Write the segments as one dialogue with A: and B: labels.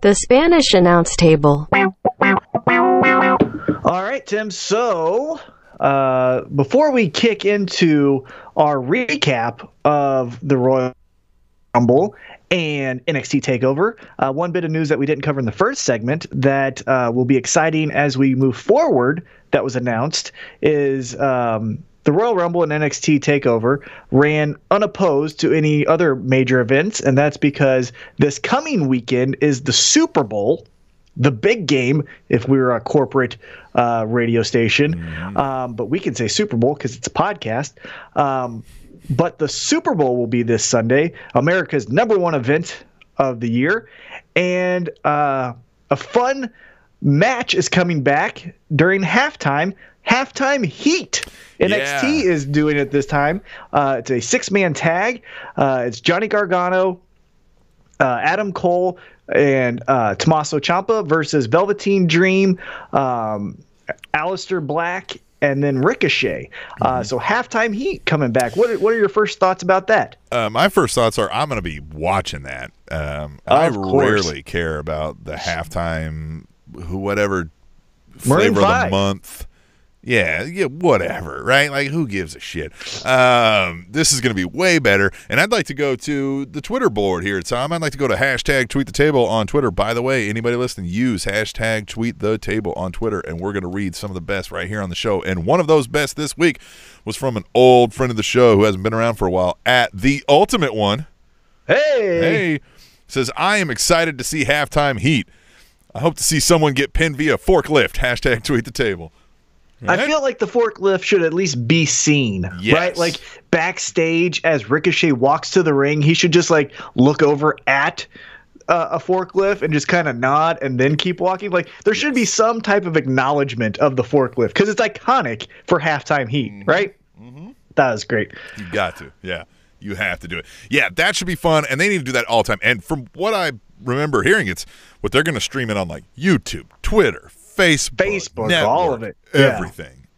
A: The Spanish announce table.
B: All right, Tim. So before we kick into our recap of the Royal Rumble and NXT Takeover, one bit of news that we didn't cover in the first segment that will be exciting as we move forward that was announced is the Royal Rumble and NXT Takeover ran unopposed to any other major events, and that's because this coming weekend is the Super Bowl, the big game if we were a corporate radio station. But we can say Super Bowl because it's a podcast. But the Super Bowl will be this Sunday, America's #1 event of the year. And a fun match is coming back during halftime. Halftime Heat. NXT is doing it this time. It's a 6-man tag. It's Johnny Gargano, Adam Cole, and Tommaso Ciampa versus Velveteen Dream, Aleister Black, and then Ricochet. So Halftime Heat coming back. What are your first thoughts about that?
C: My first thoughts are I'm going to be watching that. I rarely care about the halftime, whatever flavor of the month. Yeah, whatever, right? Like, who gives a shit? This is going to be way better. And I'd like to go to the Twitter board here, Tom. I'd like to go to #TweetTheTable on Twitter. By the way, anybody listening, use #TweetTheTable on Twitter, and we're going to read some of the best right here on the show. And one of those best this week was from an old friend of the show who hasn't been around for a while, at The Ultimate One. Hey! Says, I am excited to see Halftime Heat. I hope to see someone get pinned via forklift. #TweetTheTable. Right?
B: I feel like the forklift should at least be seen, right? Like backstage as Ricochet walks to the ring, he should just like look over at a forklift and just kind of nod and then keep walking. Like there should be some type of acknowledgement of the forklift because it's iconic for Halftime Heat, right? That was great.
C: You got to, yeah. You have to do it. Yeah, that should be fun, and they need to do that all the time. And from what I remember hearing, it's what they're going to stream it on like YouTube, Twitter, Facebook, network,
B: all of it.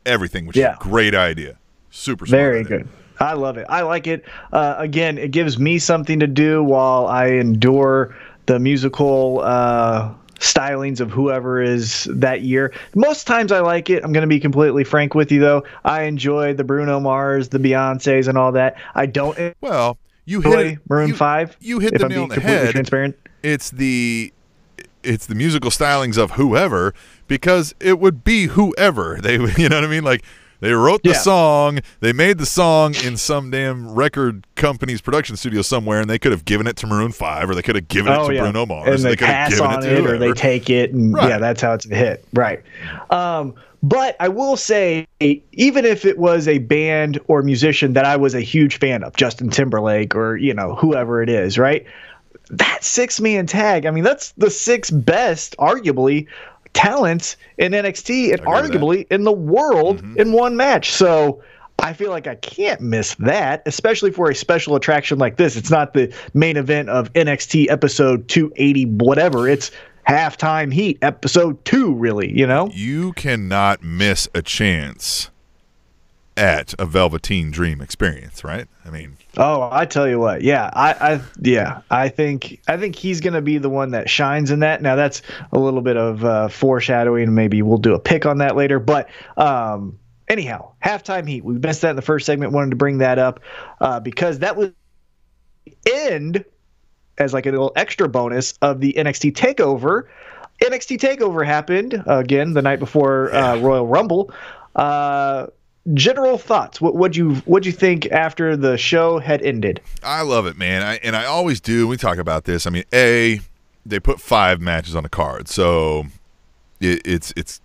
C: Everything, which is a great idea. Super smart.
B: Very good. I love it. I like it. Again, it gives me something to do while I endure the musical stylings of whoever is that year. Most times I like it. I'm going to be completely frank with you, though. I enjoy the Bruno Mars, the Beyoncés, and all that. I don't.
C: Well, you hit
B: Maroon 5.
C: You hit the nail on the head.
B: Transparent.
C: It's the musical stylings of whoever, because it would be whoever. They, you know what I mean? Like they wrote the song, they made the song in some damn record company's production studio somewhere, and they could have given it to Maroon 5, or they could have given it to Bruno Mars.
B: And they pass on it, or they take it, and that's how it's a hit. Right. But I will say, even if it was a band or musician that I was a huge fan of, Justin Timberlake or, whoever it is, right? That 6-man tag, I mean, that's the 6 best, arguably, talents in NXT and arguably in the world in one match. So I feel like I can't miss that, especially for a special attraction like this. It's not the main event of NXT episode 280 whatever. It's Halftime Heat episode 2, really,
C: You cannot miss a chance at a Velveteen Dream experience, right? I mean,
B: I tell you what, I think he's going to be the one that shines in that. Now that's a little bit of foreshadowing. Maybe we'll do a pick on that later. But anyhow, Halftime Heat. We missed that in the first segment. Wanted to bring that up because that was the end as like a little extra bonus of the NXT Takeover. NXT Takeover happened again the night before Royal Rumble. General thoughts. What'd you think after the show had ended?
C: I love it, man. I always do. We talk about this. I mean, they put 5 matches on the card, so it's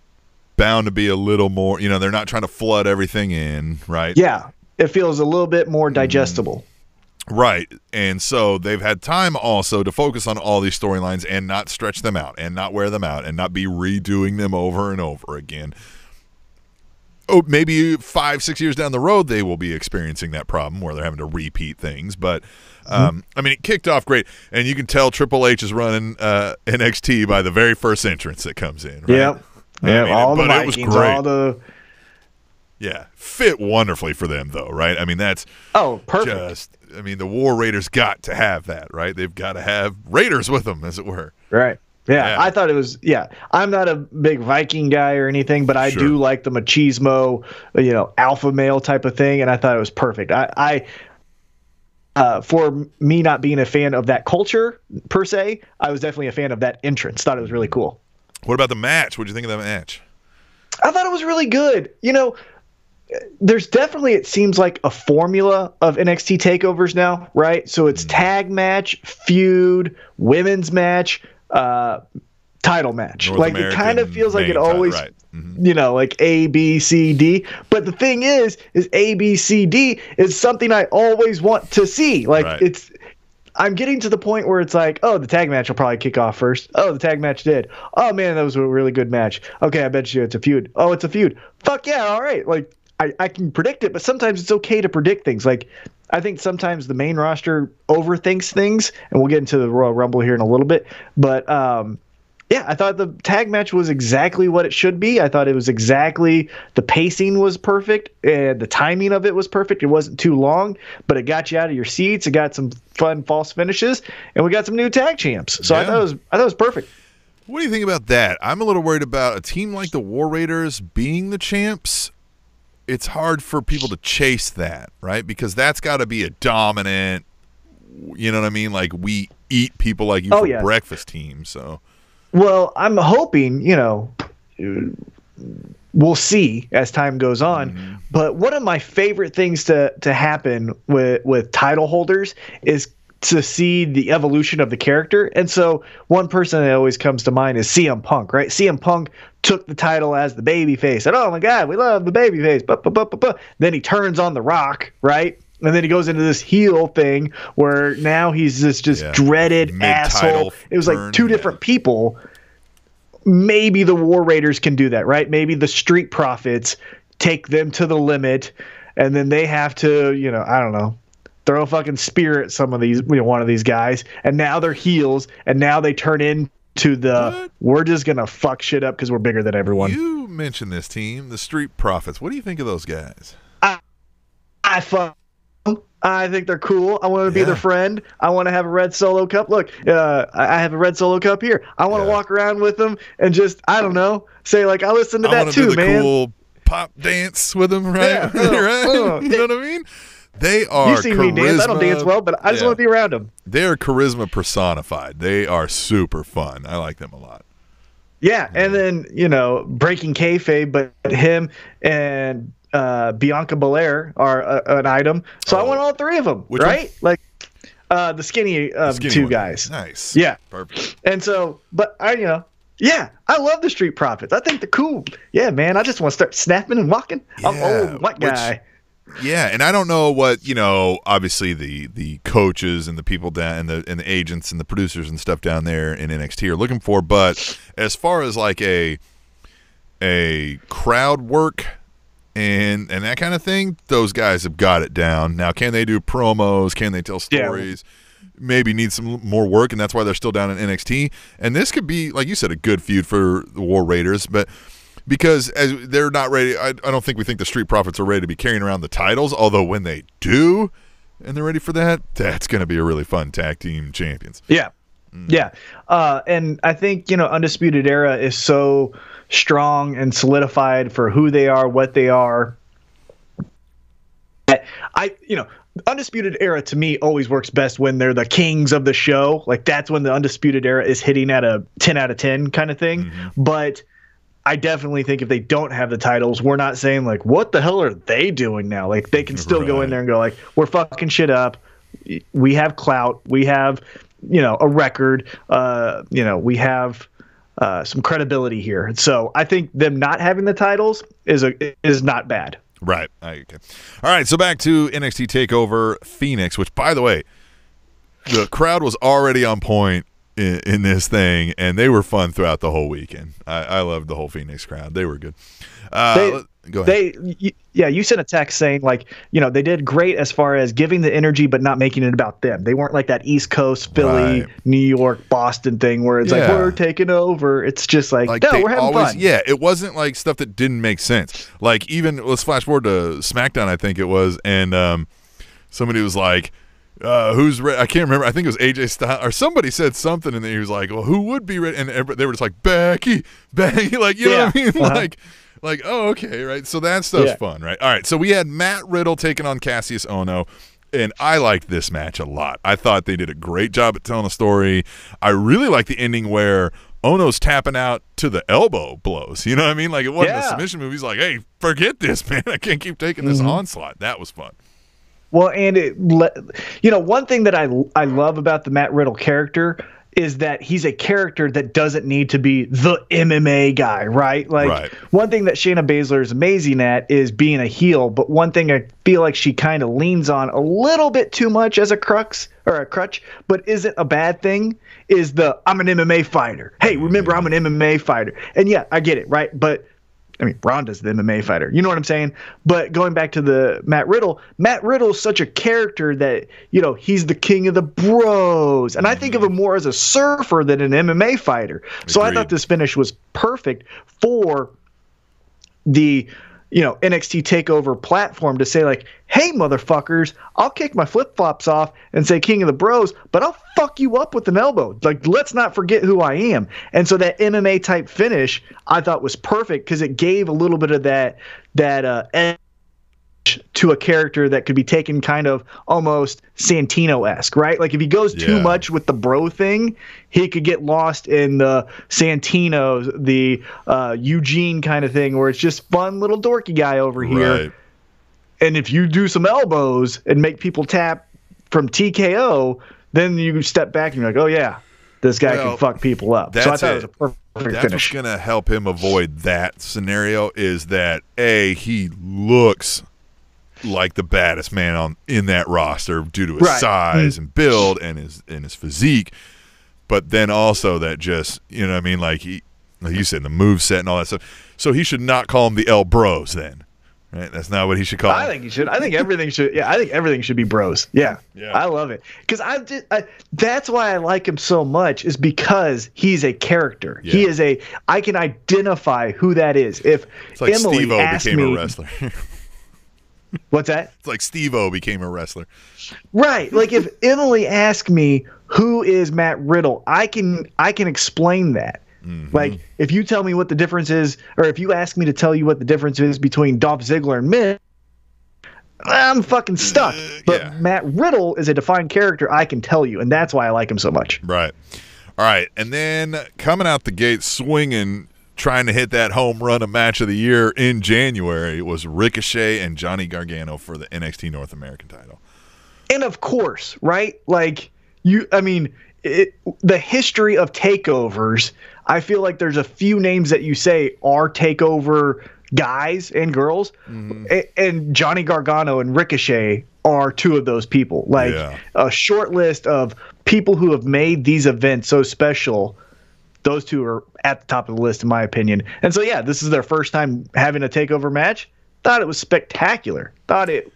C: bound to be a little more. They're not trying to flood everything in, right?
B: Yeah, it feels a little bit more digestible.
C: Right, and so they've had time also to focus on all these storylines and not stretch them out and not wear them out and not be redoing them over and over again. Maybe 5-6 years down the road they will be experiencing that problem where they're having to repeat things. But, I mean, it kicked off great. And you can tell Triple H is running NXT by the very first entrance that comes in. Right?
B: Yep. All the
C: it
B: Vikings,
C: was great.
B: all the...
C: Yeah, fit wonderfully for them, though, right? I mean, that's
B: perfect.
C: The War Raiders got to have that, right? They've got to have Raiders with them, as it were.
B: Right. Yeah, I thought it was. Yeah, I'm not a big Viking guy or anything, but I do like the machismo, alpha male type of thing, and I thought it was perfect. For me not being a fan of that culture per se, I was definitely a fan of that entrance. Thought it was really cool.
C: What about the match? What did you think of that match?
B: I thought it was really good. There's definitely, it seems like, a formula of NXT takeovers now, right? So it's tag match, feud, women's match, title match.
C: North
B: like
C: American
B: it kind of feels like it always,
C: right.
B: like A, B, C, D. But the thing is A, B, C, D is something I always want to see. Like I'm getting to the point where it's like, oh, the tag match will probably kick off first. Oh, the tag match did. Oh man, that was a really good match. Okay, I bet you it's a feud. Oh, it's a feud. Fuck yeah, all right. Like I can predict it, but sometimes it's okay to predict things. Like I think sometimes the main roster overthinks things, and we'll get into the Royal Rumble here in a little bit. But I thought the tag match was exactly what it should be. I thought it was exactly, the pacing was perfect, and the timing of it was perfect. It wasn't too long, but it got you out of your seats. It got some fun false finishes, and we got some new tag champs. So I thought it was perfect.
C: What do you think about that? I'm a little worried about a team like the War Raiders being the champs. It's hard for people to chase that, right? Because that's got to be a dominant, you know what I mean? Like, we eat people like you for breakfast team. So, well,
B: I'm hoping, we'll see as time goes on. Mm-hmm. But one of my favorite things to happen with title holders is to see the evolution of the character. And so one person that always comes to mind is CM Punk, right? CM Punk took the title as the babyface, and oh my God, we love the babyface. Then he turns on The Rock, right? And then he goes into this heel thing where now he's this just dreaded asshole. It was like two different people. Maybe the War Raiders can do that, right? Maybe the Street Profits take them to the limit, and then they have to, I don't know, throw a fucking spear at some of these, one of these guys, and now they're heels, and now they turn into we're just gonna fuck shit up because we're bigger than everyone.
C: You mentioned this team, the Street Profits. What do you think of those guys?
B: I think they're cool. I want to be their friend. I want to have a red Solo cup. Look, I have a red Solo cup here. I want to walk around with them and just, I don't know, say like, I listen to that too, man.
C: Cool pop dance with them, right? Right? You know what I mean? They are.
B: You've seen me dance. I don't dance well, but I just want to be around them.
C: They are charisma personified. They are super fun. I like them a lot.
B: Yeah, and then breaking kayfabe, but him and Bianca Belair are an item. So I want all three of them, right? Like the skinny two guys.
C: Nice.
B: Yeah.
C: Perfect.
B: And so, but I love the Street Profits. I think they're cool. Yeah, man. I just want to start snapping and walking. Yeah, I'm old white guy.
C: Yeah, and I don't know what, obviously the coaches and the people down and the agents and the producers and stuff down there in NXT are looking for, but as far as like a crowd work and that kind of thing, those guys have got it down. Now, can they do promos? Can they tell stories? Yeah. Maybe need some more work, and that's why they're still down in NXT. And this could be, like you said, a good feud for the War Raiders, but because as they're not ready, I don't think we think the Street Profits are ready to be carrying around the titles, although when they do and they're ready for that, that's going to be a really fun tag team champions.
B: Yeah. Yeah. And I think, Undisputed Era is so strong and solidified for who they are, what they are. Undisputed Era to me always works best when they're the kings of the show. Like that's when the Undisputed Era is hitting at a 10 out of 10 kind of thing. Mm-hmm. But I definitely think if they don't have the titles, we're not saying like, what the hell are they doing now? Like they can still go in there and go like, we're fucking shit up. We have clout. We have, a record. We have some credibility here. So I think them not having the titles is not bad.
C: Right. Okay. All right. So back to NXT Takeover Phoenix, which by the way, the crowd was already on point in this thing, and they were fun throughout the whole weekend. I loved the whole Phoenix crowd. They were good. Go ahead.
B: You sent a text saying like, they did great as far as giving the energy but not making it about them. They weren't like that East Coast, Philly, New York, Boston thing where it's like, we're taking over. It's just like no, we're having fun.
C: Yeah, it wasn't like stuff that didn't make sense. Like even, let's flash forward to SmackDown, I think it was, and somebody was like, who's ready? I can't remember. I think it was AJ Styles or somebody said something, and he was like, "Well, who would be ready?" And they were just like, "Becky, like you know what I mean?" Like, oh, okay, right. So that stuff's fun, right? All right. So we had Matt Riddle taking on Cassius Ohno. And I liked this match a lot. I thought they did a great job at telling a story. I really like the ending where Ono's tapping out to the elbow blows. You know what I mean? Like, it wasn't a submission move. He's like, hey, forget this, man. I can't keep taking this onslaught. That was fun.
B: Well, and one thing that I love about the Matt Riddle character is that he's a character that doesn't need to be the MMA guy, right? Like, one thing that Shayna Baszler is amazing at is being a heel, but one thing I feel like she kind of leans on a little bit too much as a crutch, but isn't a bad thing, is I'm an MMA fighter. Hey, remember, I'm an MMA fighter. And yeah, I get it, right? But I mean, Ronda's the MMA fighter. You know what I'm saying? But going back to the Matt Riddle's such a character that, he's the king of the bros. And I think of him more as a surfer than an MMA fighter. So I thought this finish was perfect for the, NXT TakeOver platform to say, like, hey, motherfuckers, I'll kick my flip-flops off and say king of the bros, but I'll fuck you up with an elbow. Like, let's not forget who I am. And so that MMA-type finish I thought was perfect because it gave a little bit of that edge to a character that could be taken kind of almost Santino-esque, right? Like, if he goes too much with the bro thing, he could get lost in the Santino, the Eugene kind of thing, where it's just fun little dorky guy over here. And if you do some elbows and make people tap from TKO, then you step back and you're like, oh yeah, this guy can fuck people up. So I thought it was a perfect finish.
C: That's what's going to help him avoid that scenario is that, A, he looks like the baddest man in that roster due to his size and build and his physique, but then also that just, you know what I mean, like you said, the moveset and all that stuff. So he should not call him the El Bros then, right? That's not what he should call him.
B: I think he should. I think everything should. Yeah, I think everything should be bros. Yeah. I love it because that's why I like him so much is because he's a character. Yeah. He is I can identify who that is. If
C: it's like
B: Emily
C: Steve-O became a wrestler.
B: What's that?
C: It's like Steve-O became a wrestler.
B: Right. Like if Emily asked me who is Matt Riddle, I can explain that. Mm-hmm. Like if you tell me what the difference is, or if you ask me to tell you what the difference is between Dolph Ziggler and Miz, I'm fucking stuck. But Matt Riddle is a defined character I can tell you, and that's why I like him so much.
C: Right. All right. And then coming out the gate swinging, trying to hit that home run of match of the year in January was Ricochet and Johnny Gargano for the NXT North American title.
B: And of course, right? Like the history of takeovers, I feel like there's a few names that you say are takeover guys and girls, and Johnny Gargano and Ricochet are two of those people. Like a short list of people who have made these events so special. Those two are at the top of the list, in my opinion. And so, this is their first time having a takeover match. Thought it was spectacular. Thought it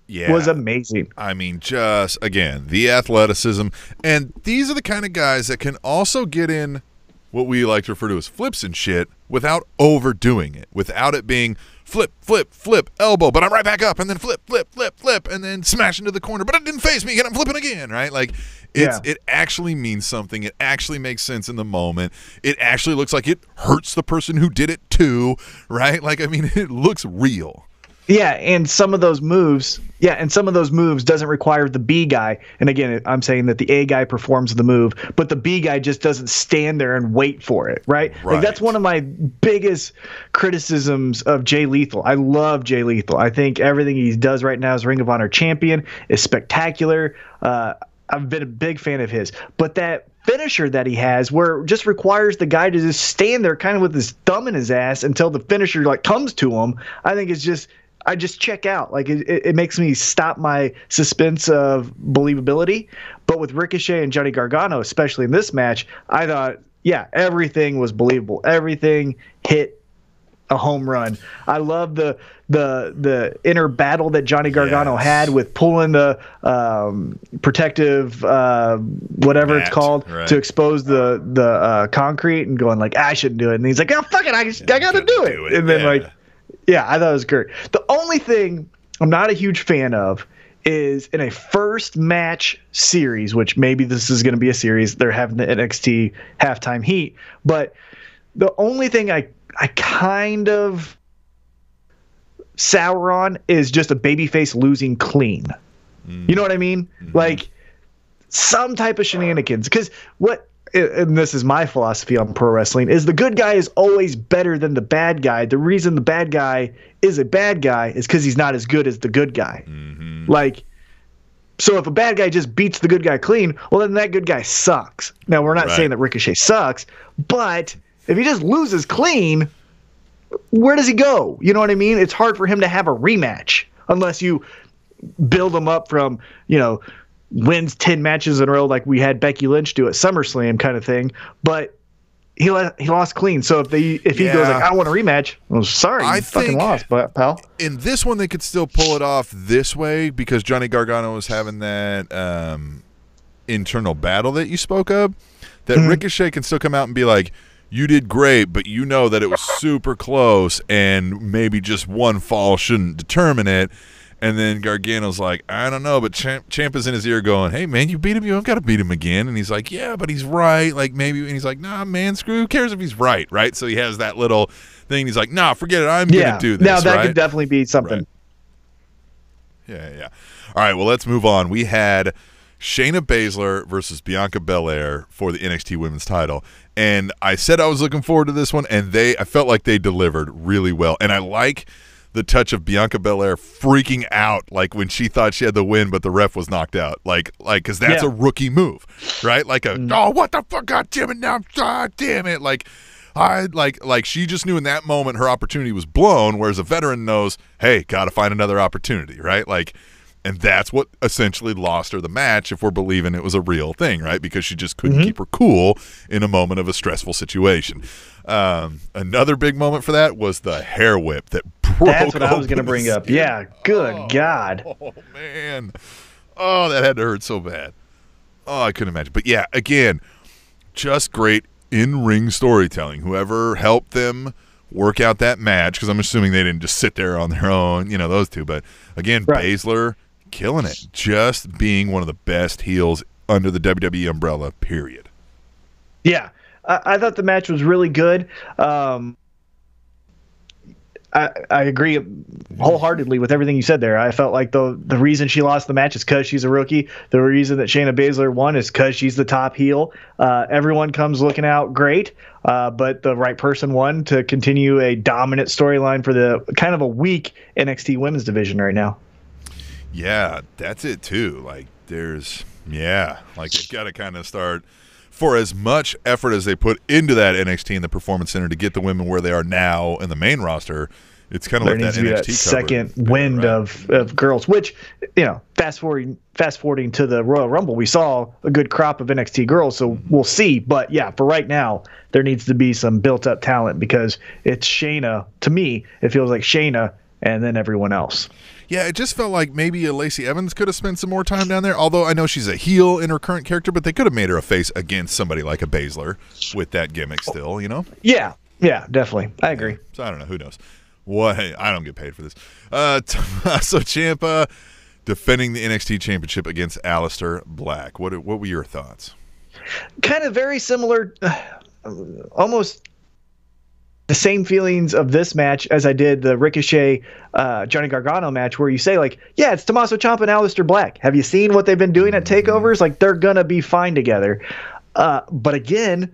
B: was amazing.
C: I mean, just, again, the athleticism. And these are the kind of guys that can also get in what we like to refer to as flips and shit without overdoing it, without it being flip, flip, flip, elbow, but I'm right back up, and then flip, flip, flip, flip, and then smash into the corner, but it didn't face me, and I'm flipping again, right? Like, it actually means something. It actually makes sense in the moment. It actually looks like it hurts the person who did it too, right? Like, I mean, it looks real.
B: Yeah, and some of those moves doesn't require the B guy. And again, I'm saying that the A guy performs the move, but the B guy just doesn't stand there and wait for it, right? Like that's one of my biggest criticisms of Jay Lethal. I love Jay Lethal. I think everything he does right now as Ring of Honor champion is spectacular. I've been a big fan of his, but that finisher that he has where it just requires the guy to just stand there kind of with his thumb in his ass until the finisher like comes to him, I think I just check out. Like it makes me stop my suspense of believability. But with Ricochet and Johnny Gargano, especially in this match, I thought, everything was believable. Everything hit a home run. I love the inner battle that Johnny Gargano had with pulling the protective whatever it's called to expose the concrete and going like, I shouldn't do it. And he's like, oh fuck it, I gotta do it. And then I thought it was great. The only thing I'm not a huge fan of is in a first match series, which maybe this is going to be a series. They're having the NXT halftime heat. But the only thing I kind of sour on is just a babyface losing clean. You know what I mean? Mm-hmm. Like some type of shenanigans. Because and this is my philosophy on pro wrestling, is the good guy is always better than the bad guy. The reason the bad guy is a bad guy is because he's not as good as the good guy. Mm-hmm. Like, so if a bad guy just beats the good guy clean, well, then that good guy sucks. Now, we're not saying that Ricochet sucks, but if he just loses clean, where does he go? You know what I mean? It's hard for him to have a rematch unless you build him up from, wins 10 matches in a row like we had Becky Lynch do at SummerSlam kind of thing. But he lost clean. So if he goes like, I want a rematch, well, sorry, you fucking lost, pal.
C: In this one, they could still pull it off this way because Johnny Gargano was having that internal battle that you spoke of. That Ricochet can still come out and be like, you did great, but you know that it was super close and maybe just one fall shouldn't determine it. And then Gargano's like, I don't know, but Ciampa's in his ear going, hey, man, you beat him. You don't got to beat him again. And he's like, yeah, but he's right. Like, maybe. And he's like, nah, man, who cares if he's right, right? So he has that little thing. He's like, nah, forget it. I'm going to do this,
B: now, that could definitely be something.
C: Right. Yeah. All right, well, let's move on. We had Shayna Baszler versus Bianca Belair for the NXT Women's title. And I said I was looking forward to this one, and I felt like they delivered really well. And I like the touch of Bianca Belair freaking out, like when she thought she had the win, but the ref was knocked out. Like, because that's a rookie move, right? Like oh, what the fuck? God damn it! Now, God damn it! Like, she just knew in that moment her opportunity was blown. Whereas a veteran knows, hey, got to find another opportunity, right? Like, and that's what essentially lost her the match, if we're believing it was a real thing, right? Because she just couldn't keep her cool in a moment of a stressful situation. Another big moment for that was the hair whip that broke.
B: That's what I was going to bring up. Yeah, good God.
C: Oh, man. Oh, that had to hurt so bad. Oh, I couldn't imagine. But, yeah, again, just great in-ring storytelling. Whoever helped them work out that match, because I'm assuming they didn't just sit there on their own, those two. But, again, Baszler killing it. Just being one of the best heels under the WWE umbrella, period.
B: Yeah. I thought the match was really good. I agree wholeheartedly with everything you said there. I felt like the reason she lost the match is because she's a rookie. The reason that Shayna Baszler won is because she's the top heel. Everyone comes looking out great, but the right person won to continue a dominant storyline for the kind of a weak NXT women's division right now.
C: Yeah, that's it too. Like they've got to kind of start. For as much effort as they put into that NXT and the Performance Center to get the women where they are now in the main roster, it's kind of like that NXT
B: second wind of girls, which, fast forwarding to the Royal Rumble, we saw a good crop of NXT girls, so we'll see. But, yeah, for right now, there needs to be some built-up talent because it's Shayna. To me, it feels like Shayna and then everyone else.
C: Yeah, it just felt like maybe Lacey Evans could have spent some more time down there, although I know she's a heel in her current character, but they could have made her a face against somebody like a
B: Baszler
C: with that gimmick still,
B: Yeah, definitely. I agree.
C: So I don't know. Who knows? Hey, I don't get paid for this. Tommaso Ciampa defending the NXT Championship against Aleister Black. What were your thoughts?
B: Kind of very similar, almost the same feelings of this match as I did the Ricochet Johnny Gargano match, where you say, like, yeah, it's Tommaso Ciampa and Aleister Black. Have you seen what they've been doing at takeovers? Like, they're going to be fine together. But again,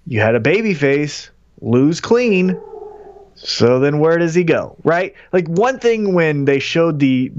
B: you had a babyface lose clean. So then where does he go? Right? Like, one thing when they showed the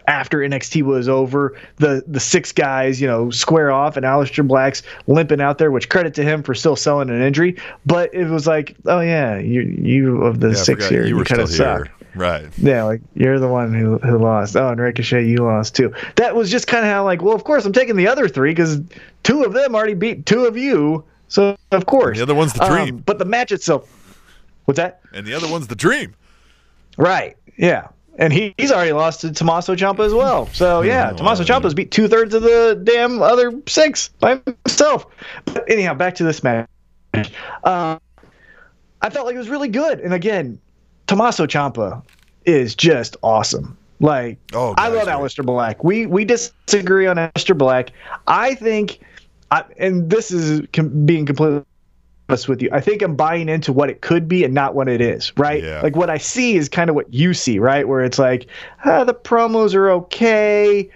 B: after NXT was over, the six guys, square off, and Aleister Black's limping out there, which credit to him for still selling an injury. But it was like, oh yeah, you of the six here, you kind of suck.
C: Right.
B: Yeah, like you're the one who lost. Oh, and Ricochet, you lost too. That was just kind of how, like, well, of course I'm taking the other three because two of them already beat two of you. So of course.
C: The other one's the dream.
B: But the match itself. What's that?
C: And the other one's the dream.
B: Right. Yeah. And he's already lost to Tommaso Ciampa as well. So, yeah, Tommaso Ciampa's beat 2/3 of the damn other six by himself. But anyhow, back to this match. I felt like it was really good. And again, Tommaso Ciampa is just awesome. Like, I love Aleister Black. We disagree on Aleister Black. I think, and this is being completely honest with you, I think I'm buying into what it could be and not what it is, right?
C: Yeah.
B: Like, what I see is kind of what you see, right? Where it's like, the promos are okay.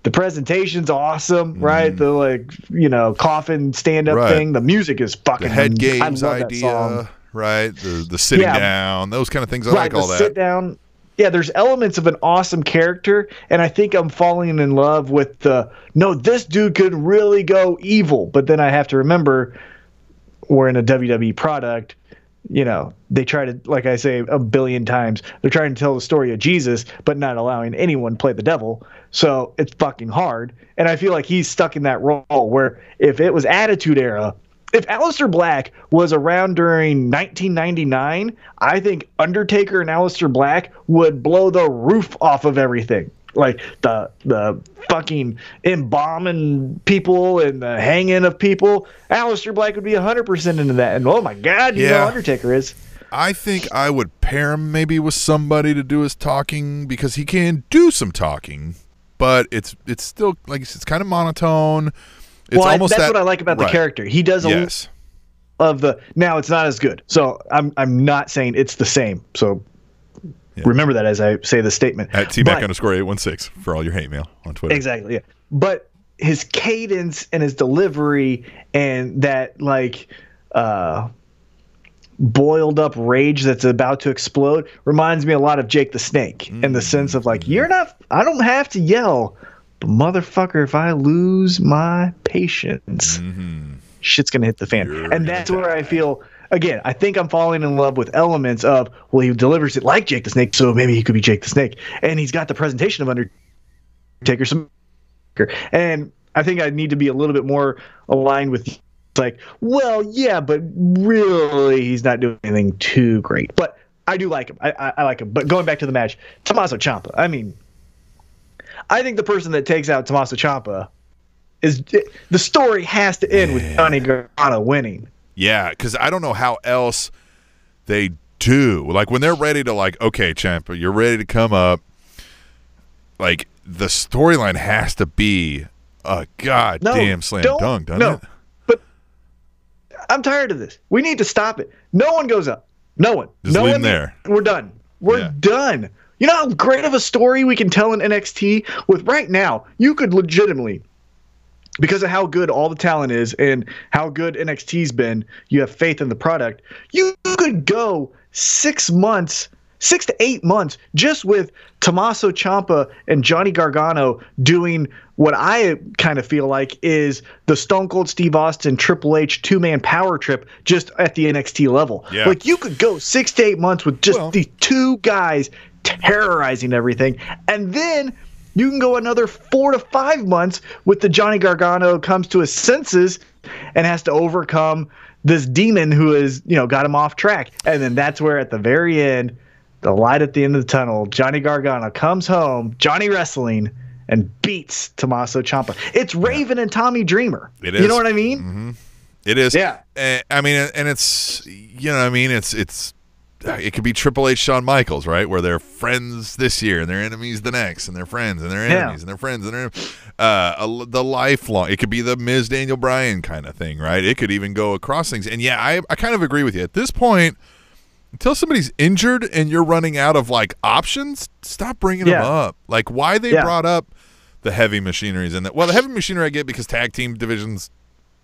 B: The presentation's awesome, right? The, like, you know, coffin stand-up thing. The music is fucking...
C: The head games idea, right? The sitting down, those kind of things. I like all that.
B: Sit down. Yeah, there's elements of an awesome character, and I think I'm falling in love with this dude could really go evil. But then I have to remember we're in a WWE product. You know, they try to, like I say a billion times, they're trying to tell the story of Jesus, but not allowing anyone play the devil. So it's fucking hard. And I feel like he's stuck in that role where if it was Attitude Era, if Aleister Black was around during 1999, I think Undertaker and Aleister Black would blow the roof off of everything. Like the fucking embalming people and the hanging of people. Aleister Black would be 100% into that. And oh my God, you know Undertaker is.
C: I think I would pair him maybe with somebody to do his talking because he can do some talking, but it's still like it's kind of monotone. It's almost
B: that's what I like about the character. He does a lot of the. Now it's not as good, so I'm not saying it's the same. So remember that as I say the statement.
C: At tmac_816 for all your hate mail on Twitter.
B: Exactly. Yeah, but his cadence and his delivery and that boiled up rage that's about to explode reminds me a lot of Jake the Snake in the sense of like I don't have to yell. But motherfucker, if I lose my patience, shit's going to hit the fan. And that's where I feel, again, I think I'm falling in love with elements of, well, he delivers it like Jake the Snake, so maybe he could be Jake the Snake. And he's got the presentation of Undertaker. And I think I need to be a little bit more aligned with, like, well, yeah, but really he's not doing anything too great. But I do like him. I like him. But going back to the match, Tommaso Ciampa, I mean, I think the person that takes out Tommaso Ciampa is the story has to end with Johnny Gargano winning.
C: Yeah, because I don't know how else they do. Like when they're ready to okay, Ciampa, you're ready to come up. Like the storyline has to be a goddamn slam dunk, doesn't it?
B: But I'm tired of this. We need to stop it. No one goes up. No one.
C: Just leave them there.
B: We're done. We're done. You know how great of a story we can tell in NXT with right now? You could legitimately, because of how good all the talent is and how good NXT's been, you have faith in the product. You could go 6 to 8 months just with Tommaso Ciampa and Johnny Gargano doing what I kind of feel like is the Stone Cold Steve Austin Triple H 2-man power trip just at the NXT level. Yeah. Like you could go 6 to 8 months with just these two guys terrorizing everything, and then you can go another 4 to 5 months with the Johnny Gargano comes to his senses and has to overcome this demon who has got him off track, and then that's where at the very end, the light at the end of the tunnel, Johnny Gargano comes home, Johnny Wrestling, and beats Tommaso Ciampa. It's Raven and Tommy Dreamer.
C: It is.
B: You know what I mean?
C: Mm-hmm. It is.
B: Yeah.
C: I mean, and it's it's. It could be Triple H, Shawn Michaels, right? Where they're friends this year and they're enemies the next, and they're friends and they're enemies and they're friends and they're the lifelong. It could be the Miz Daniel Bryan kind of thing, right? It could even go across things. And yeah, I kind of agree with you. At this point, until somebody's injured and you're running out of options, stop bringing them up. Like why they brought up the heavy machineries and that. Well, the heavy machinery I get because tag team divisions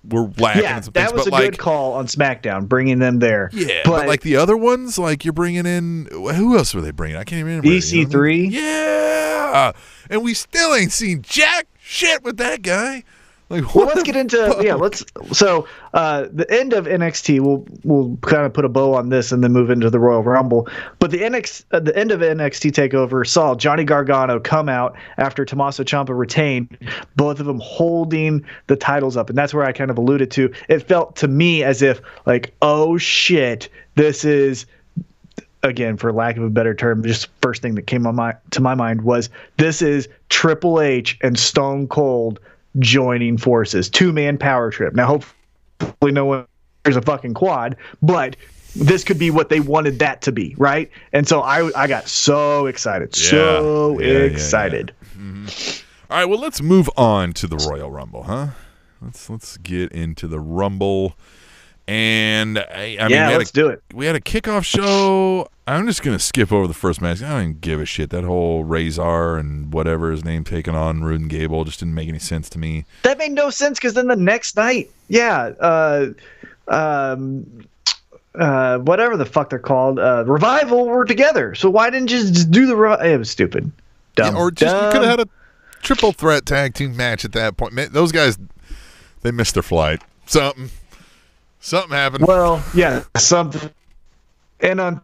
C: were lacking in some things.
B: That was a good call on SmackDown, bringing them there.
C: Yeah, but the other ones, you're bringing in, who else were they bringing? I can't even remember.
B: EC3?
C: Yeah, and we still ain't seen jack shit with that guy.
B: Let's get into the end of NXT. We'll kind of put a bow on this and then move into the Royal Rumble. But the end of NXT Takeover saw Johnny Gargano come out after Tommaso Ciampa retained, both of them holding the titles up, and that's where I kind of alluded to. It felt to me as if oh shit, this is. Again, for lack of a better term, just first thing that came to my mind was this is Triple H and Stone Cold joining forces, 2-man power trip. Now, hopefully no one there's a fucking quad, but this could be what they wanted that to be, right? And so I got so excited, excited.
C: Yeah. Mm-hmm. All right, well, let's move on to the Royal Rumble, huh? Let's get into the Rumble. And I mean,
B: let's do it.
C: We had a kickoff show. I'm just gonna skip over the first match. I don't even give a shit. That whole Razor and whatever his name taking on Rude and Gable just didn't make any sense to me.
B: That made no sense because then the next night, whatever the fuck they're called, Revival were together. So why didn't you just do the? It was stupid, dumb.
C: Yeah, or just you could have had a triple threat tag team match at that point. Man, those guys, they missed their flight. Something happened.
B: Well, yeah, something. And on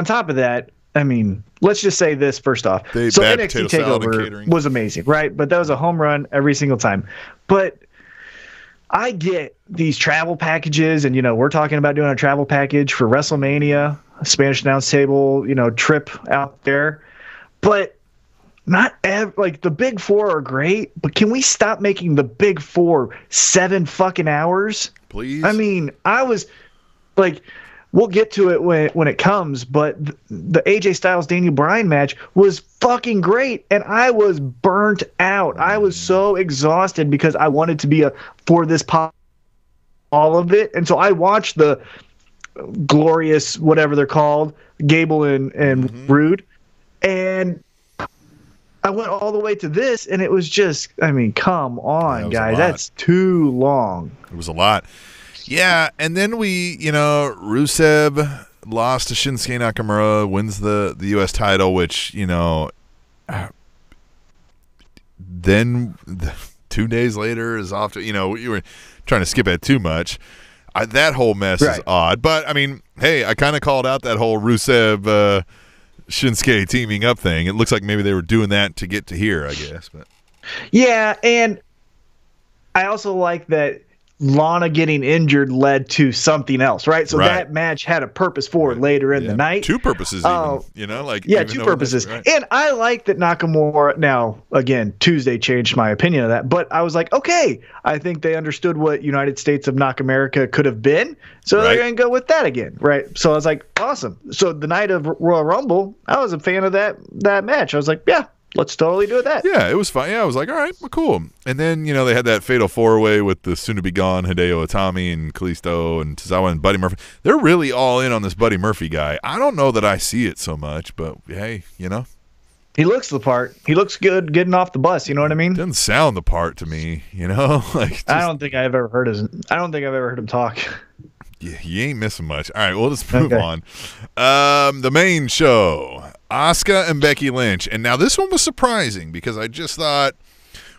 B: top of that, I mean, let's just say this first off. So NXT Takeover was amazing, right? But that was a home run every single time. But I get these travel packages, and we're talking about doing a travel package for WrestleMania, a Spanish announce table, trip out there. But not like the big four are great, but can we stop making the big four 7 fucking hours?
C: Please.
B: I mean, I was like, we'll get to it when it comes, but the AJ Styles Daniel Bryan match was fucking great, and I was burnt out. I was so exhausted because I wanted to be for this pop all of it, and so I watched the glorious whatever they're called, Gable and Rude, and I went all the way to this, and it was just, I mean, come on, guys. That's too long.
C: It was a lot. Yeah, and then Rusev lost to Shinsuke Nakamura, wins the U.S. title, which, then 2 days later is off to, you were trying to skip it too much. That whole mess is odd. But, I mean, hey, I kind of called out that whole Rusev Shinsuke teaming up thing. It looks like maybe they were doing that to get to here, I guess. But
B: yeah, and I also like that Lana getting injured led to something else, right? So that match had a purpose for later in the night.
C: 2 purposes even,
B: 2 purposes. Right. And I like that Nakamura, now, again, Tuesday changed my opinion of that, but I was like, okay, I think they understood what United States of Knock America could have been, so they're going to go with that again, right? So I was like, awesome. So the night of Royal Rumble, I was a fan of that match. I was like, yeah, let's totally do that.
C: Yeah, it was fine. Yeah, I was like, all right, well, cool. And then, they had that fatal 4-way with the soon-to-be-gone Hideo Itami and Kalisto and Tozawa and Buddy Murphy. They're really all in on this Buddy Murphy guy. I don't know that I see it so much, but, hey,
B: He looks the part. He looks good getting off the bus, you know what I mean?
C: Doesn't sound the part to me,
B: I don't think I've ever heard him talk.
C: Yeah, you ain't missing much. All right, well, let's move on. The main show, Asuka and Becky Lynch. And now this one was surprising because I just thought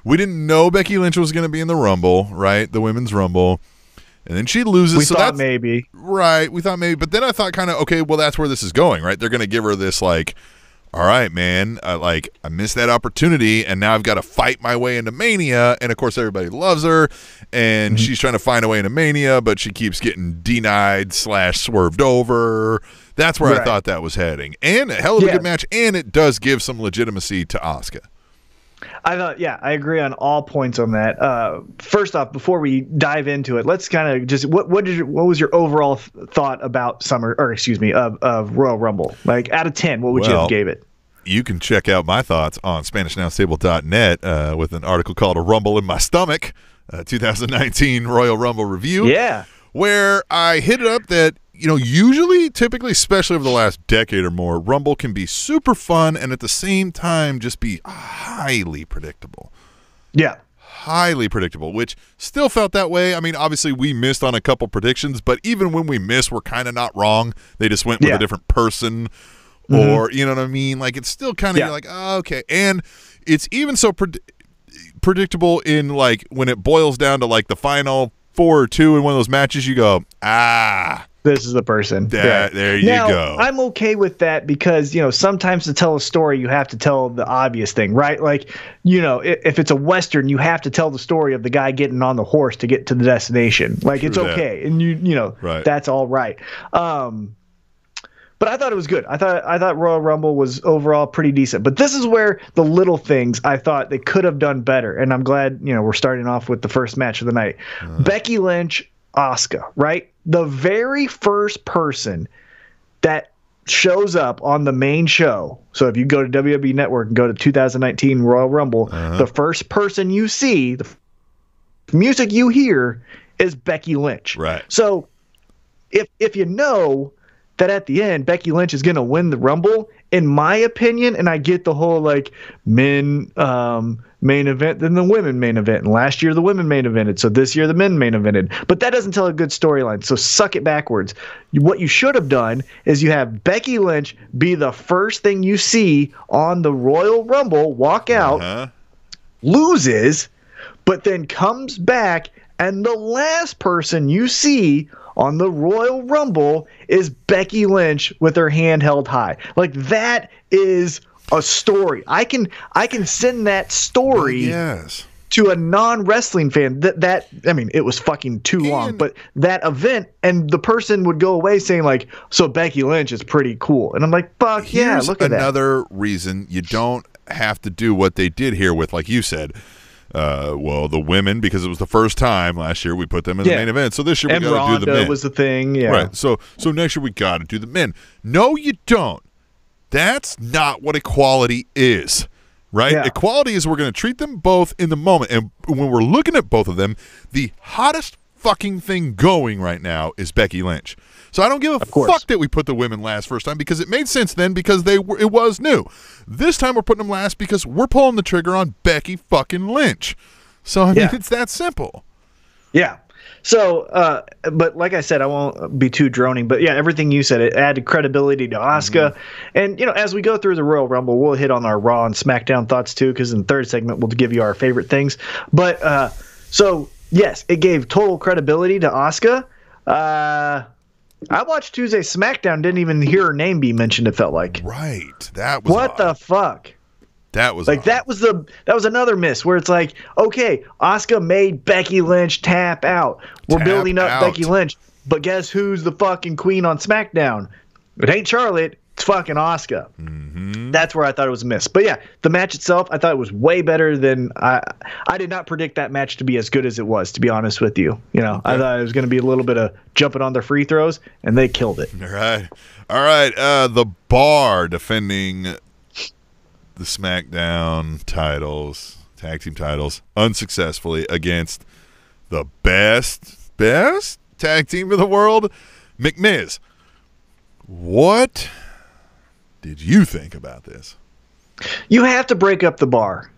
C: we didn't know Becky Lynch was going to be in the Rumble, right? The Women's Rumble. And then she loses.
B: We thought maybe.
C: Right, we thought maybe. But then I thought kind of, okay, well, that's where this is going, right? They're going to give her this, like, all right, man, I missed that opportunity, and now I've got to fight my way into Mania. And, of course, everybody loves her, and she's trying to find a way into Mania, but she keeps getting denied / swerved over. That's where I thought that was heading. And a hell of a good match, and it does give some legitimacy to Asuka.
B: I thought, I agree on all points on that. First off, before we dive into it, let's kind of just what was your overall thought about of Royal Rumble? Like out of 10, what would you have gave it?
C: You can check out my thoughts on SpanishAnnounceTable.net with an article called "A Rumble in My Stomach," 2019 Royal Rumble review.
B: Yeah,
C: where I hit it up that. Typically, especially over the last decade or more, Rumble can be super fun and at the same time just be highly predictable.
B: Yeah.
C: Highly predictable, which still felt that way. I mean, obviously, we missed on a couple predictions, but even when we miss, we're kind of not wrong. They just went with a different person or, you know what I mean? Like, it's still kind of you're like, oh, okay. And it's even so predictable in, like, when it boils down to, like, the final 4 or 2 in one of those matches, you go,
B: this is the person.
C: There you go.
B: I'm okay with that because, sometimes to tell a story, you have to tell the obvious thing, right? Like, if it's a Western, you have to tell the story of the guy getting on the horse to get to the destination. Like, it's okay. And, that's all right. But I thought it was good. I thought Royal Rumble was overall pretty decent. But this is where the little things I thought they could have done better. And I'm glad, we're starting off with the first match of the night. Becky Lynch Asuka, right? The very first person that shows up on the main show. So if you go to WWE Network and go to 2019 Royal Rumble, the first person you see, the music you hear is Becky Lynch.
C: Right.
B: So if you know that at the end Becky Lynch is going to win the Rumble, in my opinion, and I get the whole like men main event, then the women main event, and last year the women main evented, so this year the men main evented, but that doesn't tell a good storyline, so suck it backwards. What you should have done is you have Becky Lynch be the first thing you see on the Royal Rumble, walk out, loses, but then comes back, and the last person you see on the Royal Rumble is Becky Lynch with her hand held high. Like, that is a story. I can send that story to a non-wrestling fan. That I mean, it was fucking too long, but that event, and the person would go away saying like, so Becky Lynch is pretty cool. And I'm like, fuck yeah, look at that.
C: Another reason you don't have to do what they did here with, like you said, well, the women, because it was the first time last year we put them in the main event. So this year we got to do the men.
B: Was the thing,
C: right? So next year we got to do the men. No, you don't. That's not what equality is, right? Yeah. Equality is we're going to treat them both in the moment, and when we're looking at both of them, the hottest fucking thing going right now is Becky Lynch. So I don't give a fuck that we put the women last first time, because it made sense then because it was new. This time we're putting them last because we're pulling the trigger on Becky fucking Lynch. So I mean, it's that simple.
B: Yeah. So, but like I said, I won't be too droning, but yeah, everything you said, it added credibility to Asuka. And, you know, as we go through the Royal Rumble, we'll hit on our Raw and SmackDown thoughts too, because in the third segment, we'll give you our favorite things. But, so yes, it gave total credibility to Asuka. I watched Tuesday SmackDown, didn't even hear her name be mentioned, it felt like.
C: Right. That was
B: what the fuck?
C: That was
B: like that was another miss where it's like, okay, Asuka made Becky Lynch tap out. We're building up Becky Lynch, but guess who's the fucking queen on SmackDown? It ain't Charlotte, it's fucking Asuka. That's where I thought it was a miss. But yeah, the match itself, I thought it was way better than I did not predict that match to be as good as it was, to be honest with you. You know, I thought it was going to be a little bit of jumping on their free throws, and they killed it.
C: All right. The Bar defending the SmackDown titles, tag team titles, unsuccessfully against the best tag team in the world, McMiz. What did you think about this?
B: You have to break up the Bar.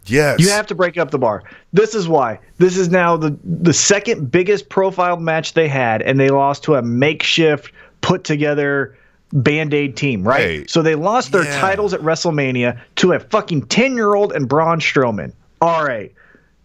C: Yes.
B: You have to break up the Bar. This is why. This is now the second biggest profiled match they had, and they lost to a makeshift, put-together Band-Aid team, right? Hey, so they lost their titles at WrestleMania to a fucking 10-year-old and Braun Strowman. All right.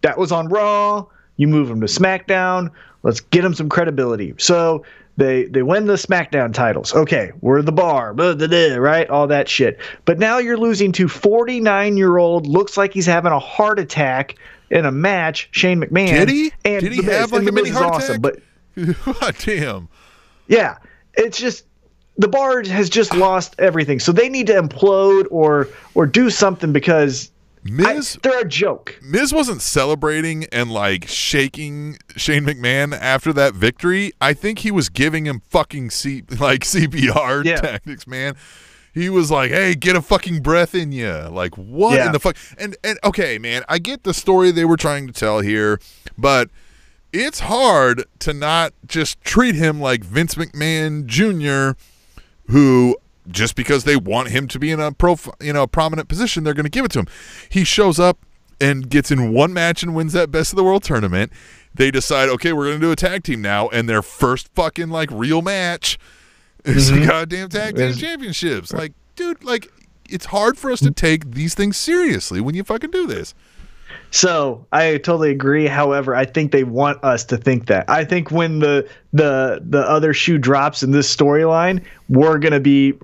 B: That was on Raw. You move them to SmackDown. Let's get them some credibility. So they win the SmackDown titles. Okay, we're the Bar, blah, blah, blah, right? All that shit. But now you're losing to 49-year-old, looks like he's having a heart attack in a match, Shane McMahon.
C: Did he?
B: And
C: did he have like a mini heart attack?
B: But
C: God damn.
B: Yeah, it's just the Bar has just lost everything. So they need to implode or do something, because they're a joke.
C: Miz wasn't celebrating and like shaking Shane McMahon after that victory. I think he was giving him fucking CPR tactics, man. He was like, "Hey, get a fucking breath in you." Like, what in the fuck? And okay, man, I get the story they were trying to tell here, but it's hard to not just treat him like Vince McMahon Jr., who, just because they want him to be in a prominent position, they're going to give it to him. He shows up and gets in one match and wins that Best of the World tournament. They decide, okay, we're going to do a tag team now, and their first fucking like real match is the goddamn tag team championships. Like, dude, like, it's hard for us to take these things seriously when you fucking do this.
B: So I totally agree. However, I think they want us to think that. I think when the other shoe drops in this storyline, we're going to be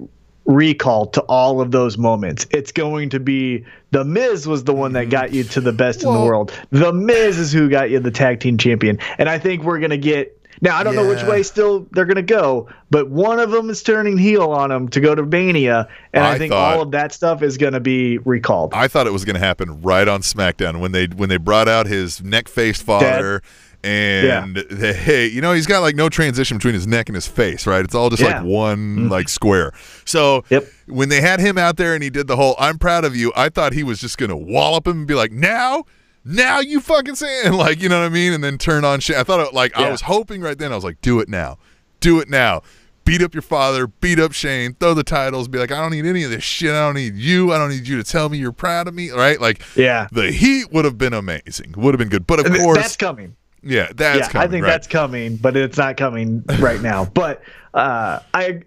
B: recalled to all of those moments. It's going to be The Miz was the one that got you to the best in the world. The Miz is who got you the tag team champion. And I think we're going to get – now, I don't know which way still they're going to go, but one of them is turning heel on them to go to Mania, and I think all of that stuff is going to be recalled.
C: I thought it was going to happen right on SmackDown when they brought out his neck-faced father And he's got like no transition between his neck and his face, right? It's all just like one like square. So when they had him out there and he did the whole "I'm proud of you," I thought he was just gonna wallop him and be like, now you fucking say it, and like, you know what I mean, and then turn on shit. I thought I was hoping right then. I was like, do it now, beat up your father, beat up Shane, throw the titles, be like, I don't need any of this shit. I don't need you to tell me you're proud of me, right? Like, the heat would have been amazing, would have been good, but of course
B: that's coming.
C: Yeah, that's coming.
B: I think that's coming, but it's not coming right now. But I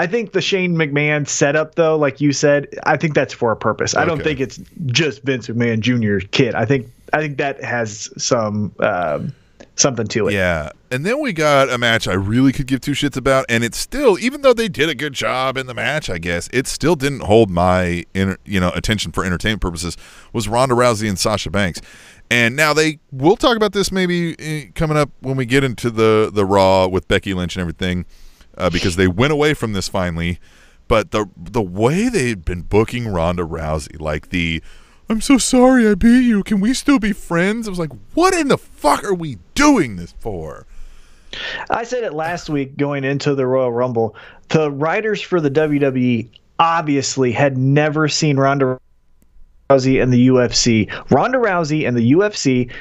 B: think the Shane McMahon setup, though, like you said, I think that's for a purpose. I don't think it's just Vince McMahon Jr.'s kid. I think that has some something to it.
C: Yeah, and then we got a match I really could give two shits about, and it's still, even though they did a good job in the match, I guess, it still didn't hold my attention for entertainment purposes, was Ronda Rousey and Sasha Banks. And now we'll talk about this maybe coming up when we get into the Raw with Becky Lynch and everything, because they went away from this finally. But the way they'd been booking Ronda Rousey, like I'm so sorry I beat you, can we still be friends? I was like, what in the fuck are we doing this for?
B: I said it last week going into the Royal Rumble. The writers for the WWE obviously had never seen Ronda Rousey and the UFC. Ronda Rousey and the UFC,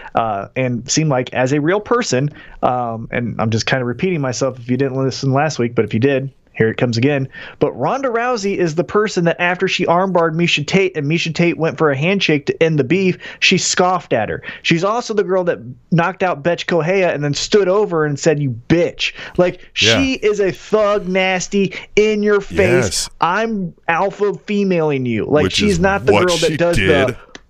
B: and seemed like as a real person, and I'm just kind of repeating myself if you didn't listen last week, but if you did, here it comes again. But Ronda Rousey is the person that after she armbarred Miesha Tate and Miesha Tate went for a handshake to end the beef, she scoffed at her. She's also the girl that knocked out Betch Kohea and then stood over and said, "You bitch." Like, she is a thug, nasty, in your face. Yes. I'm alpha femaling you. Like, she's not the girl that does